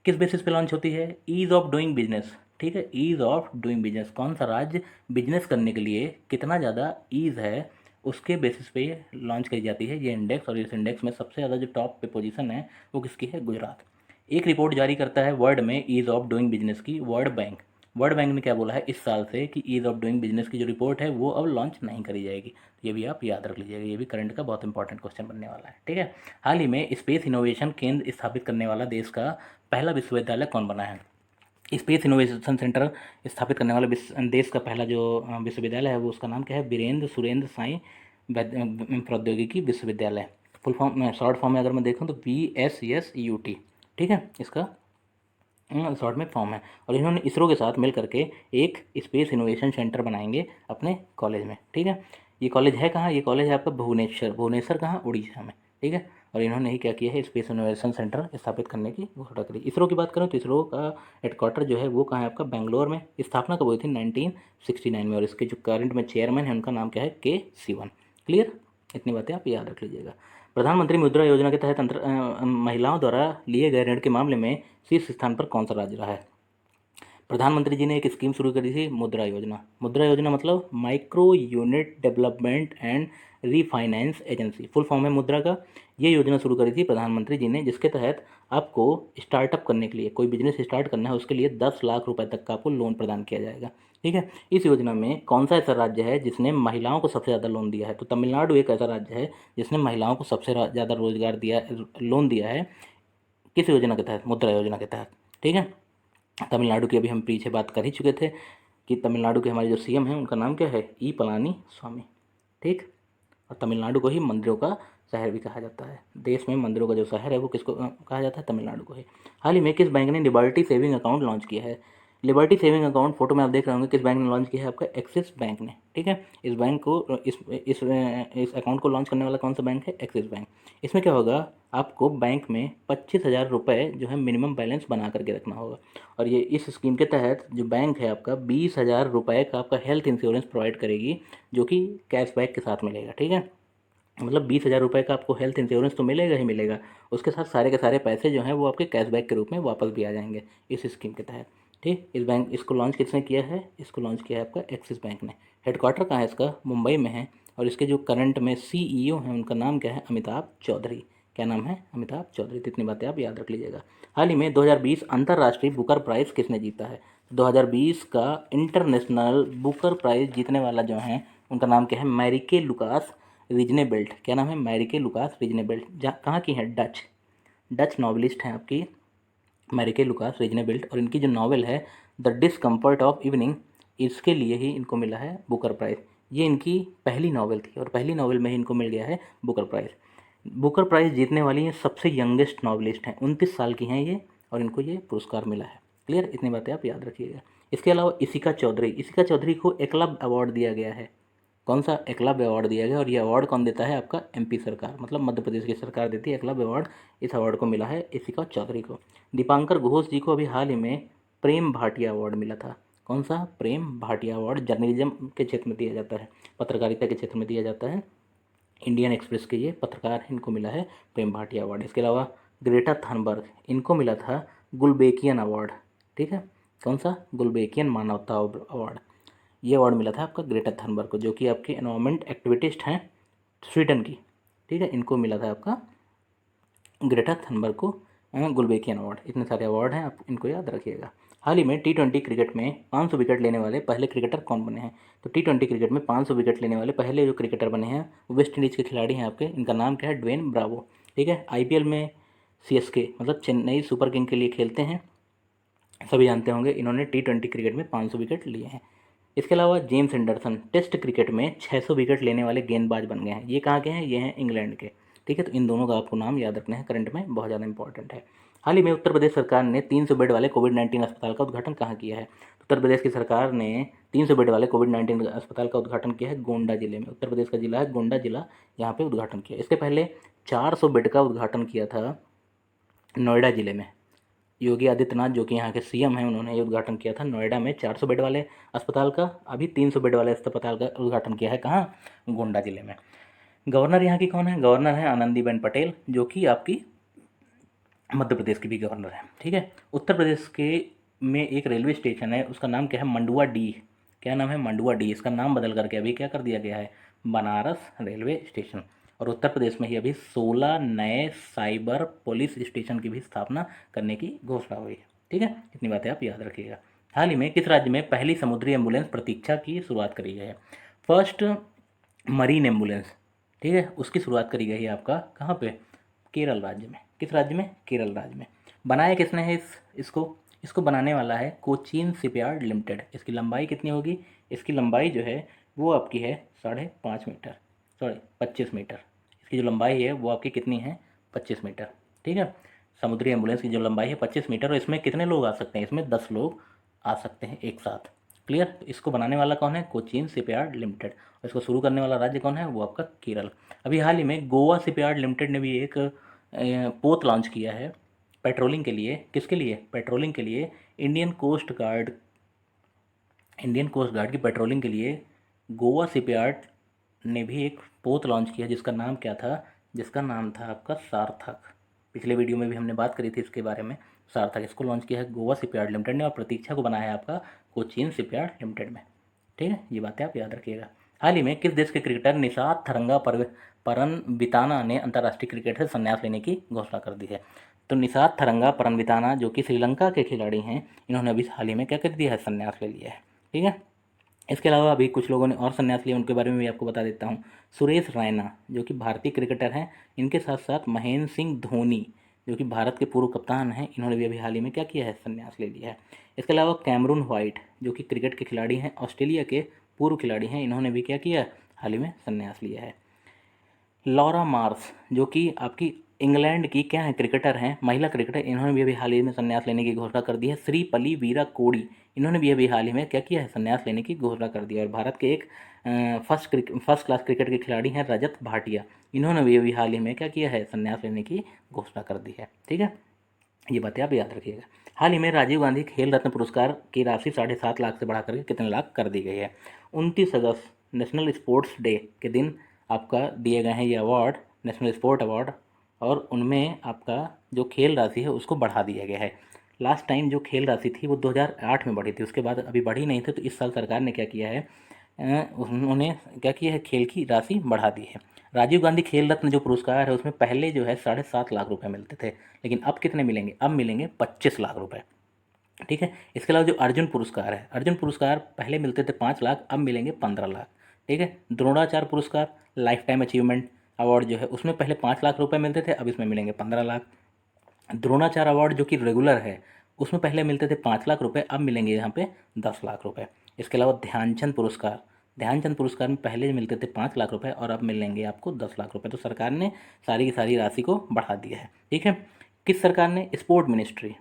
किस बेसिस पे लॉन्च होती है? Ease of doing business. ठीक है, ईज़ ऑफ डूइंग बिजनेस, कौन सा राज्य बिजनेस करने के लिए कितना ज़्यादा ईज़ है उसके बेसिस पे लॉन्च करी जाती है ये इंडेक्स। और इस इंडेक्स में सबसे ज़्यादा जो टॉप पे पोजीशन है वो किसकी है? गुजरात। एक रिपोर्ट जारी करता है वर्ल्ड में ईज़ ऑफ डूइंग बिजनेस की वर्ल्ड बैंक। वर्ल्ड बैंक ने क्या बोला है इस साल से कि ईज़ ऑफ डूइंग बिजनेस की जो रिपोर्ट है वो अब लॉन्च नहीं करी जाएगी। तो ये भी आप याद रख लीजिएगा, ये भी करंट का बहुत इंपॉर्टेंट क्वेश्चन बनने वाला है। ठीक है, हाल ही में स्पेस इनोवेशन केंद्र स्थापित करने वाला देश का पहला विश्वविद्यालय कौन बना है? स्पेस इनोवेशन सेंटर स्थापित करने वाला देश का पहला जो विश्वविद्यालय है वो उसका नाम क्या है? वीरेंद्र सुरेंद्र साई प्रौद्योगिकी विश्वविद्यालय। फुल फॉर्म में, शॉर्ट फॉर्म में अगर मैं देखूँ तो VSSUT। ठीक है, इसका शॉर्ट में फॉर्म है। और इन्होंने इसरो के साथ मिल करके एक स्पेस इनोवेशन सेंटर बनाएंगे अपने कॉलेज में। ठीक है, ये कॉलेज है कहाँ? ये कॉलेज है आपका भुवनेश्वर। भुवनेश्वर कहाँ? उड़ीसा में। ठीक है, और इन्होंने ही क्या किया है? स्पेस इनोवेशन सेंटर स्थापित करने की घोषणा करी। इसरो की बात करें तो इसरो का हेडक्वार्टर जो है वो कहाँ है आपका? बेंगलोर में। स्थापना कब हुई थी? 1969 में। और इसके जो करंट में चेयरमैन है उनका नाम क्या है? K Sivan। क्लियर, इतनी बातें आप याद रख लीजिएगा। प्रधानमंत्री मुद्रा योजना के तहत महिलाओं द्वारा लिए गए ऋण के मामले में शीर्ष स्थान पर कौन सा राज्य रहा है? प्रधानमंत्री जी ने एक स्कीम शुरू करी थी, मुद्रा योजना। मुद्रा योजना मतलब micro unit development and refinance agency, full form है मुद्रा का। ये योजना शुरू करी थी प्रधानमंत्री जी ने, जिसके तहत आपको स्टार्टअप करने के लिए, कोई बिजनेस स्टार्ट करना है उसके लिए 10 लाख रुपए तक का आपको लोन प्रदान किया जाएगा। ठीक है, इस योजना में कौन सा ऐसा राज्य है जिसने महिलाओं को सबसे ज़्यादा लोन दिया है? तो तमिलनाडु एक ऐसा राज्य है जिसने महिलाओं को सबसे ज़्यादा रोजगार दिया, लोन दिया है। किस योजना के तहत? मुद्रा योजना के तहत। ठीक है, तमिलनाडु की अभी हम पीछे बात कर ही चुके थे कि तमिलनाडु के हमारे जो CM हैं उनका नाम क्या है? ई पलानी स्वामी। ठीक, और तमिलनाडु को ही मंदिरों का शहर भी कहा जाता है। देश में मंदिरों का जो शहर है वो किसको कहा जाता है? तमिलनाडु को ही। हाल ही में किस बैंक ने लिबर्टी सेविंग अकाउंट लॉन्च किया है? लिबर्टी सेविंग अकाउंट फोटो में आप देख रहे होंगे, किस बैंक ने लॉन्च किया है? आपका एक्सिस बैंक ने। ठीक है, इस बैंक को इस अकाउंट को लॉन्च करने वाला कौन सा बैंक है? Axis bank. इसमें क्या होगा? आपको बैंक में 25,000 रुपये जो है मिनिमम बैलेंस बना करके रखना होगा। और ये इस स्कीम के तहत जो बैंक है आपका 20,000 रुपये का आपका हेल्थ इंश्योरेंस प्रोवाइड करेगी, जो कि कैशबैक के साथ मिलेगा। ठीक है, मतलब 20,000 रुपये का आपको हेल्थ इंश्योरेंस तो मिलेगा ही मिलेगा, उसके साथ सारे के सारे पैसे जो हैं वो आपके कैशबैक के रूप में वापस भी आ जाएंगे इस स्कीम के तहत। ठीक, इसको लॉन्च किसने किया है? इसको लॉन्च किया है आपका एक्सिस बैंक ने। हेडक्वार्टर कहाँ है इसका? मुंबई में है। और इसके जो करंट में CEO हैं उनका नाम क्या है? अमिताभ चौधरी। क्या नाम है? अमिताभ चौधरी। तो इतनी बातें आप याद रख लीजिएगा। हाल ही में 2020 अंतर्राष्ट्रीय बुकर प्राइज़ किसने जीता है? 2020 का इंटरनेशनल बुकर प्राइज़ जीतने वाला जो है उनका नाम क्या है? मैरिके लुकास रिजनेबेल्ट। क्या नाम है? मैरिके लुकास रिजनेबेल्ट। जहाँ कहाँ की हैं? डच नॉवलिस्ट हैं आपकी मैरिके लुकास रिजनेबेल्ट। और इनकी जो नावल है द डिसकम्फर्ट ऑफ इवनिंग, इसके लिए ही इनको मिला है बुकर प्राइज़। ये इनकी पहली नावल थी और पहली नावल में ही इनको मिल गया है बुकर प्राइज़। बुकर प्राइज़ जीतने वाली ये सबसे यंगेस्ट नॉवलिस्ट हैं, 29 साल की हैं ये, और इनको ये पुरस्कार मिला है। क्लियर, इतनी बातें आप याद रखिएगा। इसके अलावा इसिका चौधरी को एकलव्य अवार्ड दिया गया है। कौन सा? एकलव्य अवार्ड दिया गया। और ये अवार्ड कौन देता है? आपका MP सरकार, मतलब मध्य प्रदेश की सरकार देती है एकलव्य अवार्ड। इस अवार्ड को मिला है इसिका चौधरी को। दीपांकर घोष जी को अभी हाल ही में प्रेम भाटिया अवार्ड मिला था। कौन सा? प्रेम भाटिया अवार्ड जर्नलिज्म के क्षेत्र में दिया जाता है, पत्रकारिता के क्षेत्र में दिया जाता है। इंडियन एक्सप्रेस के ये पत्रकार हैं, इनको मिला है प्रेम भाटिया अवार्ड। इसके अलावा ग्रेटा थनबर्ग, इनको मिला था गुलबेकियन अवार्ड। ठीक है, कौन सा? गुलबेकियन मानवता अवार्ड। ये अवार्ड मिला था आपका ग्रेटा थनबर्ग को, जो कि आपके एनवायरमेंट एक्टिविस्ट हैं स्वीडन की। ठीक है, इनको मिला था आपका ग्रेटा थनबर्ग को गुलबेकियन अवार्ड। इतने सारे अवार्ड हैं, आप इनको याद रखिएगा। हाल ही में T20 क्रिकेट में 500 विकेट लेने वाले पहले क्रिकेटर कौन बने हैं? तो T20 क्रिकेट में 500 विकेट लेने वाले पहले जो क्रिकेटर बने हैं वो वेस्ट इंडीज़ के खिलाड़ी हैं आपके, इनका नाम क्या है? Dwayne Bravo. ठीक है, IPL में CSK मतलब चेन्नई सुपर किंग के लिए खेलते हैं, सभी जानते होंगे। इन्होंने T20 क्रिकेट में 500 विकेट लिए हैं। इसके अलावा जेम्स एंडरसन टेस्ट क्रिकेट में 600 विकेट लेने वाले गेंदबाज बन गए हैं। ये कहाँ के हैं? ये हैं इंग्लैंड के। ठीक है, तो इन दोनों का आपको नाम याद रखना है, करंट में बहुत ज़्यादा इंपॉर्टेंट है। हाल ही में उत्तर प्रदेश सरकार ने 300 बेड वाले कोविड-19 अस्पताल का उद्घाटन कहाँ किया है? उत्तर प्रदेश की सरकार ने 300 बेड वाले कोविड-19 अस्पताल का उद्घाटन किया है गोंडा जिले में। उत्तर प्रदेश का जिला है गोंडा जिला, यहाँ पे उद्घाटन किया। इसके पहले 400 बेड का उद्घाटन किया था नोएडा जिले में। योगी आदित्यनाथ जो कि यहाँ के CM हैं, उन्होंने ये उद्घाटन किया था नोएडा में 400 बेड वाले अस्पताल का। अभी 300 बेड वाले अस्पताल का उद्घाटन किया है कहाँ? गोंडा जिले में। गवर्नर यहाँ की कौन है? गवर्नर है आनंदीबेन पटेल, जो कि आपकी मध्य प्रदेश की भी गवर्नर है। ठीक है, उत्तर प्रदेश के में एक रेलवे स्टेशन है, उसका नाम क्या है? मंडुआ डी। क्या नाम है? मंडुआ डी। इसका नाम बदल करके अभी क्या कर दिया गया है? Banaras railway station. और उत्तर प्रदेश में ही अभी 16 नए साइबर पुलिस स्टेशन की भी स्थापना करने की घोषणा हुई है। ठीक है, इतनी बातें आप याद रखिएगा। हाल ही में किस राज्य में पहली समुद्री एम्बुलेंस प्रतीक्षा की शुरुआत करी गई है? फर्स्ट मरीन एम्बुलेंस, ठीक है, उसकी शुरुआत करी गई है आपका कहाँ पे? केरल राज्य में। किस राज्य में? केरल राज्य में। बनाया किसने है इसको? इसको बनाने वाला है कोचीन शिपयार्ड लिमिटेड। इसकी लंबाई कितनी होगी? इसकी लंबाई जो है वो आपकी है 5.5 मीटर, सॉरी 25 मीटर। इसकी जो लंबाई है वो आपकी कितनी है? 25 मीटर, ठीक है। समुद्री एम्बुलेंस की जो लंबाई है 25 मीटर, और इसमें कितने लोग आ सकते हैं? इसमें 10 लोग आ सकते हैं एक साथ। क्लियर? तो इसको बनाने वाला कौन है? Cochin shipyard limited. और इसको शुरू करने वाला राज्य कौन है? वो आपका केरल। अभी हाल ही में गोवा शिपयार्ड लिमिटेड ने भी एक पोत लॉन्च किया है पेट्रोलिंग के लिए। किसके लिए? पेट्रोलिंग के लिए। इंडियन कोस्ट गार्ड की पेट्रोलिंग के लिए गोवा शिपयार्ड ने भी एक पोत लॉन्च किया, जिसका नाम क्या था? जिसका नाम था आपका सार्थक। पिछले वीडियो में भी हमने बात करी थी इसके बारे में। सार्थक, इसको लॉन्च किया है गोवा शिपयार्ड लिमिटेड ने, और प्रतीक्षा को बनाया है आपका कोचीन शिपयार्ड लिमिटेड में। ठीक है, ये बातें आप याद रखिएगा। हाल ही में किस देश के क्रिकेटर निशात थरंगा परनविताना ने अंतर्राष्ट्रीय क्रिकेट से संन्यास लेने की घोषणा कर दी है? तो निशात थरंगा परनविताना जो कि श्रीलंका के खिलाड़ी हैं, इन्होंने अभी हाल ही में क्या कर दिया है? संन्यास ले लिया है। ठीक है। इसके अलावा अभी कुछ लोगों ने और संन्यास लिया, उनके बारे में भी आपको बता देता हूँ। सुरेश रैना जो कि भारतीय क्रिकेटर हैं, इनके साथ साथ महेंद्र सिंह धोनी जो कि भारत के पूर्व कप्तान हैं, इन्होंने भी अभी हाल ही में क्या किया है? संन्यास ले लिया है। इसके अलावा कैमरून वाइट जो कि क्रिकेट के खिलाड़ी हैं, ऑस्ट्रेलिया के पूर्व खिलाड़ी हैं, इन्होंने भी क्या किया? हाल ही में संन्यास लिया है। लॉरा मार्स जो कि आपकी इंग्लैंड की क्या है? क्रिकेटर हैं, महिला क्रिकेटर, इन्होंने भी अभी हाल ही में संन्यास लेने की घोषणा कर दी है। श्रीपली वीरा कोड़ी, इन्होंने भी अभी हाल ही में क्या किया है? संन्यास लेने की घोषणा कर दी है। और भारत के एक फर्स्ट क्लास क्रिकेट के खिलाड़ी हैं रजत भाटिया, इन्होंने भी अभी हाल ही में क्या किया है? संन्यास लेने की घोषणा कर दी है। ठीक है, ये बातें आप याद रखिएगा। हाल ही में राजीव गांधी खेल रत्न पुरस्कार की राशि 7.5 लाख से बढ़ाकर के कितने लाख कर दी गई है? 29 अगस्त नेशनल स्पोर्ट्स डे के दिन आपका दिए गए हैं ये अवार्ड, नेशनल स्पोर्ट अवार्ड, और उनमें आपका जो खेल राशि है उसको बढ़ा दिया गया है। लास्ट टाइम जो खेल राशि थी वो 2008 में बढ़ी थी, उसके बाद अभी बढ़ी नहीं थी। तो इस साल सरकार ने क्या किया है? उन्होंने क्या किया है? खेल की राशि बढ़ा दी है। राजीव गांधी खेल रत्न जो पुरस्कार है उसमें पहले जो है 7.5 लाख रुपए मिलते थे, लेकिन अब कितने मिलेंगे? अब मिलेंगे 25 लाख रुपए। ठीक है। इसके अलावा जो अर्जुन पुरस्कार है, अर्जुन पुरस्कार पहले मिलते थे 5 लाख, अब मिलेंगे 15 लाख। ठीक है। द्रोणाचार्य पुरस्कार लाइफ टाइम अचीवमेंट अवार्ड जो है उसमें पहले 5 लाख रुपए मिलते थे, अब इसमें मिलेंगे 15 लाख। द्रोणाचार्य अवार्ड जो कि रेगुलर है उसमें पहले मिलते थे 5 लाख रुपए, अब मिलेंगे यहाँ पे 10 लाख रुपए। इसके अलावा ध्यानचंद पुरस्कार में पहले मिलते थे 5 लाख रुपए और अब मिलेंगे आपको 10 लाख रुपए। तो सरकार ने सारी की सारी राशि को बढ़ा दिया है। ठीक है। किस सरकार ने? स्पोर्ट मिनिस्ट्री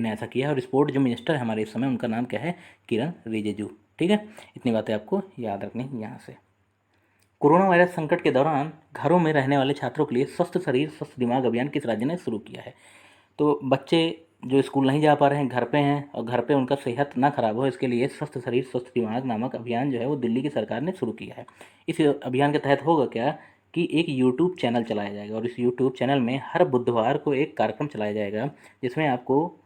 ने ऐसा किया है, और स्पोर्ट जो मिनिस्टर है हमारे इस समय, उनका नाम क्या है? किरण रिजिजू। ठीक है, इतनी बातें आपको याद रखनी यहाँ से। कोरोना वायरस संकट के दौरान घरों में रहने वाले छात्रों के लिए स्वस्थ शरीर स्वस्थ दिमाग अभियान किस राज्य ने शुरू किया है? तो बच्चे जो स्कूल नहीं जा पा रहे हैं, घर पे हैं, और घर पे उनका सेहत ना खराब हो, इसके लिए स्वस्थ शरीर स्वस्थ दिमाग नामक अभियान जो है वो दिल्ली की सरकार ने शुरू किया है। इस अभियान के तहत होगा क्या कि एक यूट्यूब चैनल चलाया जाएगा, और इस यूट्यूब चैनल में हर बुधवार को एक कार्यक्रम चलाया जाएगा, जिसमें आपको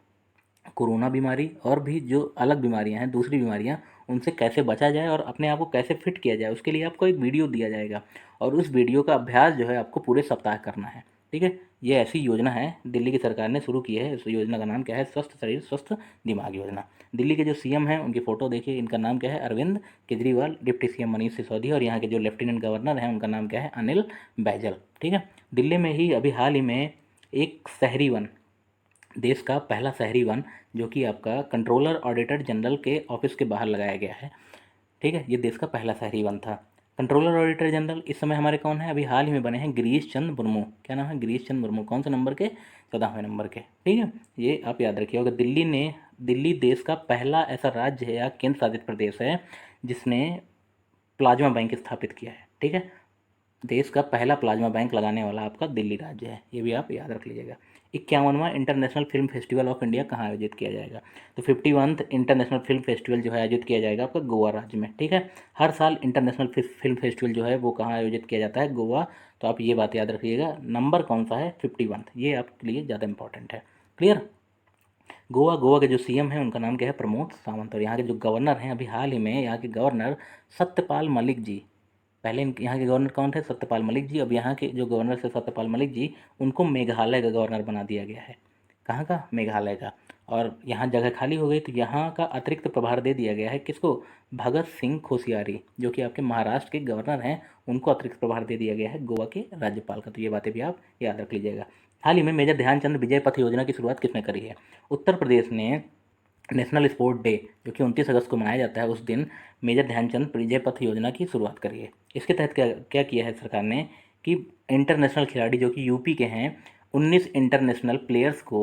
कोरोना बीमारी और भी जो अलग बीमारियां हैं, दूसरी बीमारियां, उनसे कैसे बचा जाए और अपने आप को कैसे फिट किया जाए, उसके लिए आपको एक वीडियो दिया जाएगा, और उस वीडियो का अभ्यास जो है आपको पूरे सप्ताह करना है। ठीक है, ये ऐसी योजना है दिल्ली की सरकार ने शुरू की है। इस योजना का नाम क्या है? स्वस्थ शरीर स्वस्थ दिमाग योजना। दिल्ली के जो सीएम हैं उनकी फ़ोटो देखिए, इनका नाम क्या है? अरविंद केजरीवाल। डिप्टी सीएम मनीष सिसोदिया, और यहाँ के जो लेफ्टिनेंट गवर्नर हैं उनका नाम क्या है? अनिल बैजल। ठीक है। दिल्ली में ही अभी हाल ही में एक शहरी वन, देश का पहला शहरी वन, जो कि आपका कंट्रोलर ऑडिटर जनरल के ऑफिस के बाहर लगाया गया है। ठीक है, ये देश का पहला शहरी वन था। कंट्रोलर ऑडिटर जनरल इस समय हमारे कौन है? अभी हाल ही में बने हैं गिरीश चंद्र मुर्मू। क्या नाम है? गिरीश चंद्र मुर्मू। कौन से नंबर के? 14वें नंबर के। ठीक है, ये आप याद रखिए होगा। दिल्ली देश का पहला ऐसा राज्य है या केंद्र शासित प्रदेश है जिसने प्लाज्मा बैंक स्थापित किया है। ठीक है, देश का पहला प्लाज्मा बैंक लगाने वाला आपका दिल्ली राज्य है, ये भी आप याद रख लीजिएगा। 51वां international film festival of India कहाँ आयोजित किया जाएगा? तो 51th इंटरनेशनल फिल्म फेस्टिवल जो है आयोजित किया जाएगा आपका गोवा राज्य में। ठीक है, हर साल इंटरनेशनल फिल्म फेस्टिवल जो है वो कहाँ आयोजित किया जाता है? गोवा। तो आप ये बात याद रखिएगा। नंबर कौन सा है? 51, ये आपके लिए ज़्यादा इंपॉर्टेंट है। क्लियर? गोवा के जो सीएम हैं उनका नाम क्या है? प्रमोद सावंत। और यहाँ के जो गवर्नर हैं अभी हाल ही में, यहाँ के गवर्नर सत्यपाल मलिक जी। पहले यहाँ के गवर्नर कौन थे? सत्यपाल मलिक जी। अब यहाँ के जो गवर्नर थे सत्यपाल मलिक जी, उनको मेघालय का गवर्नर बना दिया गया है। कहाँ का? मेघालय का। और यहाँ जगह खाली हो गई तो यहाँ का अतिरिक्त प्रभार दे दिया गया है किसको? भगत सिंह कोश्यारी, जो कि आपके महाराष्ट्र के गवर्नर हैं, उनको अतिरिक्त प्रभार दे दिया गया है गोवा के राज्यपाल का। तो ये बातें भी आप याद रख लीजिएगा। हाल ही में मेजर ध्यानचंद विजय पथ योजना की शुरुआत किसने करी है? उत्तर प्रदेश ने नेशनल स्पोर्ट डे, जो कि 29 अगस्त को मनाया जाता है, उस दिन मेजर ध्यानचंद विजय पथ योजना की शुरुआत करी है। इसके तहत क्या क्या किया है सरकार ने कि इंटरनेशनल खिलाड़ी जो कि यूपी के हैं, 19 इंटरनेशनल प्लेयर्स को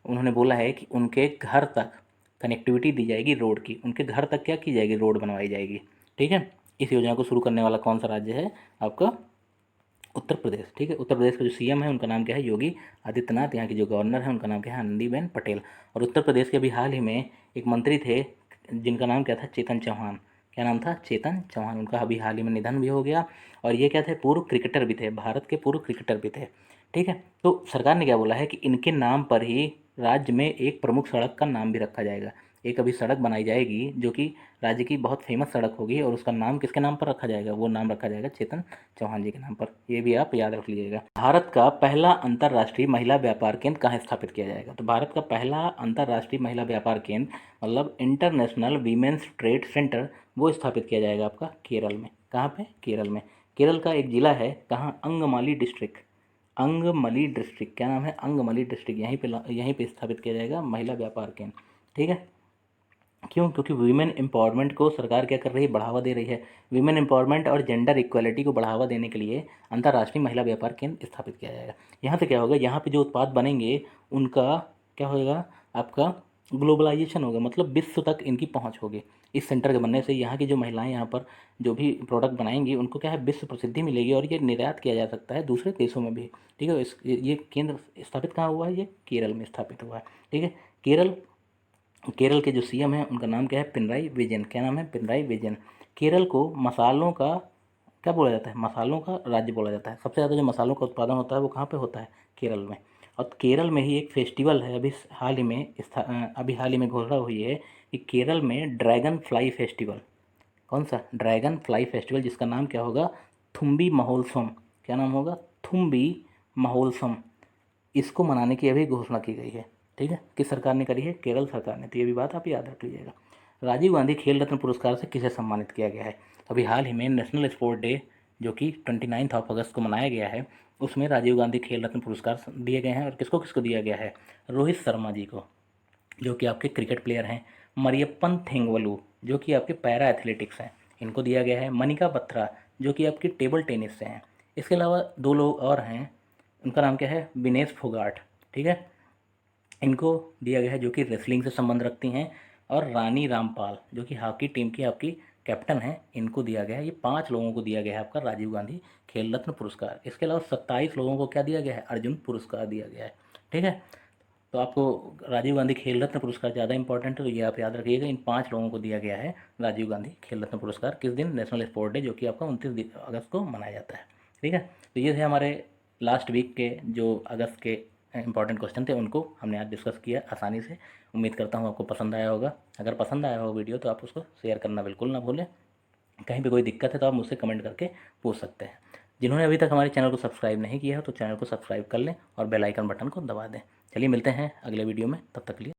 उन्होंने बोला है कि उनके घर तक कनेक्टिविटी दी जाएगी रोड की, उनके घर तक क्या की जाएगी? रोड बनवाई जाएगी। ठीक है। इस योजना को शुरू करने वाला कौन सा राज्य है आपका? उत्तर प्रदेश। ठीक है। उत्तर प्रदेश का जो सीएम है उनका नाम क्या है? योगी आदित्यनाथ। यहाँ की जो गवर्नर है उनका नाम क्या है? आनंदीबेन पटेल। और उत्तर प्रदेश के अभी हाल ही में एक मंत्री थे जिनका नाम क्या था? चेतन चौहान। क्या नाम था? चेतन चौहान। उनका अभी हाल ही में निधन भी हो गया। और ये क्या थे? पूर्व क्रिकेटर भी थे, भारत के पूर्व क्रिकेटर भी थे। ठीक है। तो सरकार ने क्या बोला है कि इनके नाम पर ही राज्य में एक प्रमुख सड़क का नाम भी रखा जाएगा। एक अभी सड़क बनाई जाएगी जो कि राज्य की बहुत फेमस सड़क होगी, और उसका नाम किसके नाम पर रखा जाएगा? वो नाम रखा जाएगा चेतन चौहान जी के नाम पर। ये भी आप याद रख लीजिएगा। भारत का पहला अंतर्राष्ट्रीय महिला व्यापार केंद्र कहाँ स्थापित किया जाएगा? तो भारत का पहला अंतर्राष्ट्रीय महिला व्यापार केंद्र मतलब इंटरनेशनल वीमेंस ट्रेड सेंटर, वो स्थापित किया जाएगा आपका केरल में। कहाँ पे? केरल में। केरल का एक जिला है कहाँ? अंगमाली डिस्ट्रिक्ट। अंगमली डिस्ट्रिक्ट। क्या नाम है? अंगमली डिस्ट्रिक्ट। यहीं पे स्थापित किया जाएगा महिला व्यापार केंद्र। ठीक है। क्यों? क्योंकि वीमेन एम्पावरमेंट को सरकार क्या कर रही है? बढ़ावा दे रही है। वीमेन एम्पावरमेंट और जेंडर इक्वलिटी को बढ़ावा देने के लिए अंतर्राष्ट्रीय महिला व्यापार केंद्र स्थापित किया जाएगा। यहाँ से क्या होगा? यहाँ पे जो उत्पाद बनेंगे उनका क्या होगा? आपका ग्लोबलाइजेशन होगा, मतलब विश्व तक इनकी पहुँच होगी। इस सेंटर के बनने से यहाँ की जो महिलाएं यहाँ पर जो भी प्रोडक्ट बनाएंगी उनको क्या है? विश्व प्रसिद्धि मिलेगी, और ये निर्यात किया जा सकता है दूसरे देशों में भी। ठीक है। ये केंद्र स्थापित कहाँ हुआ है? ये केरल में स्थापित हुआ है। ठीक है। केरल के जो सीएम हैं उनका नाम क्या है? पिनराई विजयन। क्या नाम है? पिनराई विजयन। केरल को मसालों का क्या बोला जाता है? मसालों का राज्य बोला जाता है। सबसे ज़्यादा जो मसालों का उत्पादन होता है वो कहाँ पे होता है? केरल में। और केरल में ही एक फेस्टिवल है, अभी हाल ही में घोषणा हुई है कि केरल में ड्रैगन फ्लाई फेस्टिवल। कौन सा? ड्रैगन फ्लाई फेस्टिवल, जिसका नाम क्या होगा? थुम्बी महोत्सव। क्या नाम होगा? थुम्बी महोत्सव। इसको मनाने की अभी घोषणा की गई है। ठीक है। किस सरकार ने करी है? केरल सरकार ने। तो ये भी बात आप याद रख लीजिएगा। राजीव गांधी खेल रत्न पुरस्कार से किसे सम्मानित किया गया है? अभी हाल ही में नेशनल स्पोर्ट डे जो कि 29 अगस्त को मनाया गया है, उसमें राजीव गांधी खेल रत्न पुरस्कार दिए गए हैं। और किसको किसको दिया गया है? रोहित शर्मा जी को, जो कि आपके क्रिकेट प्लेयर हैं। मरियप्पन थेंगवलू, जो कि आपके पैरा एथलेटिक्स हैं, इनको दिया गया है। मनिका बत्रा, जो कि आपकी टेबल टेनिस से हैं। इसके अलावा दो लोग और हैं, उनका नाम क्या है? विनेश फोगाट। ठीक है। इनको दिया गया है, जो कि रेसलिंग से संबंध रखती हैं। और रानी रामपाल, जो कि हॉकी टीम की आपकी कैप्टन है, इनको दिया गया है। ये 5 लोगों को दिया गया है आपका राजीव गांधी खेल रत्न पुरस्कार। इसके अलावा 27 लोगों को क्या दिया गया है? अर्जुन पुरस्कार दिया गया है। ठीक है। तो आपको राजीव गांधी खेल रत्न पुरस्कार ज़्यादा इंपॉर्टेंट है, तो ये आप याद रखिएगा। इन 5 लोगों को दिया गया है राजीव गांधी खेल रत्न पुरस्कार। किस दिन? नेशनल स्पोर्ट डे, जो कि आपका 29 अगस्त को मनाया जाता है। ठीक है। तो ये थे हमारे लास्ट वीक के जो अगस्त के इंपॉर्टेंट क्वेश्चन थे, उनको हमने आज डिस्कस किया आसानी से। उम्मीद करता हूँ आपको पसंद आया होगा। अगर पसंद आया हो वीडियो तो आप उसको शेयर करना बिल्कुल ना भूलें। कहीं भी कोई दिक्कत है तो आप मुझसे कमेंट करके पूछ सकते हैं। जिन्होंने अभी तक हमारे चैनल को सब्सक्राइब नहीं किया है तो चैनल को सब्सक्राइब कर लें और बेल आइकन बटन को दबा दें। चलिए मिलते हैं अगले वीडियो में, तब तक के लिए।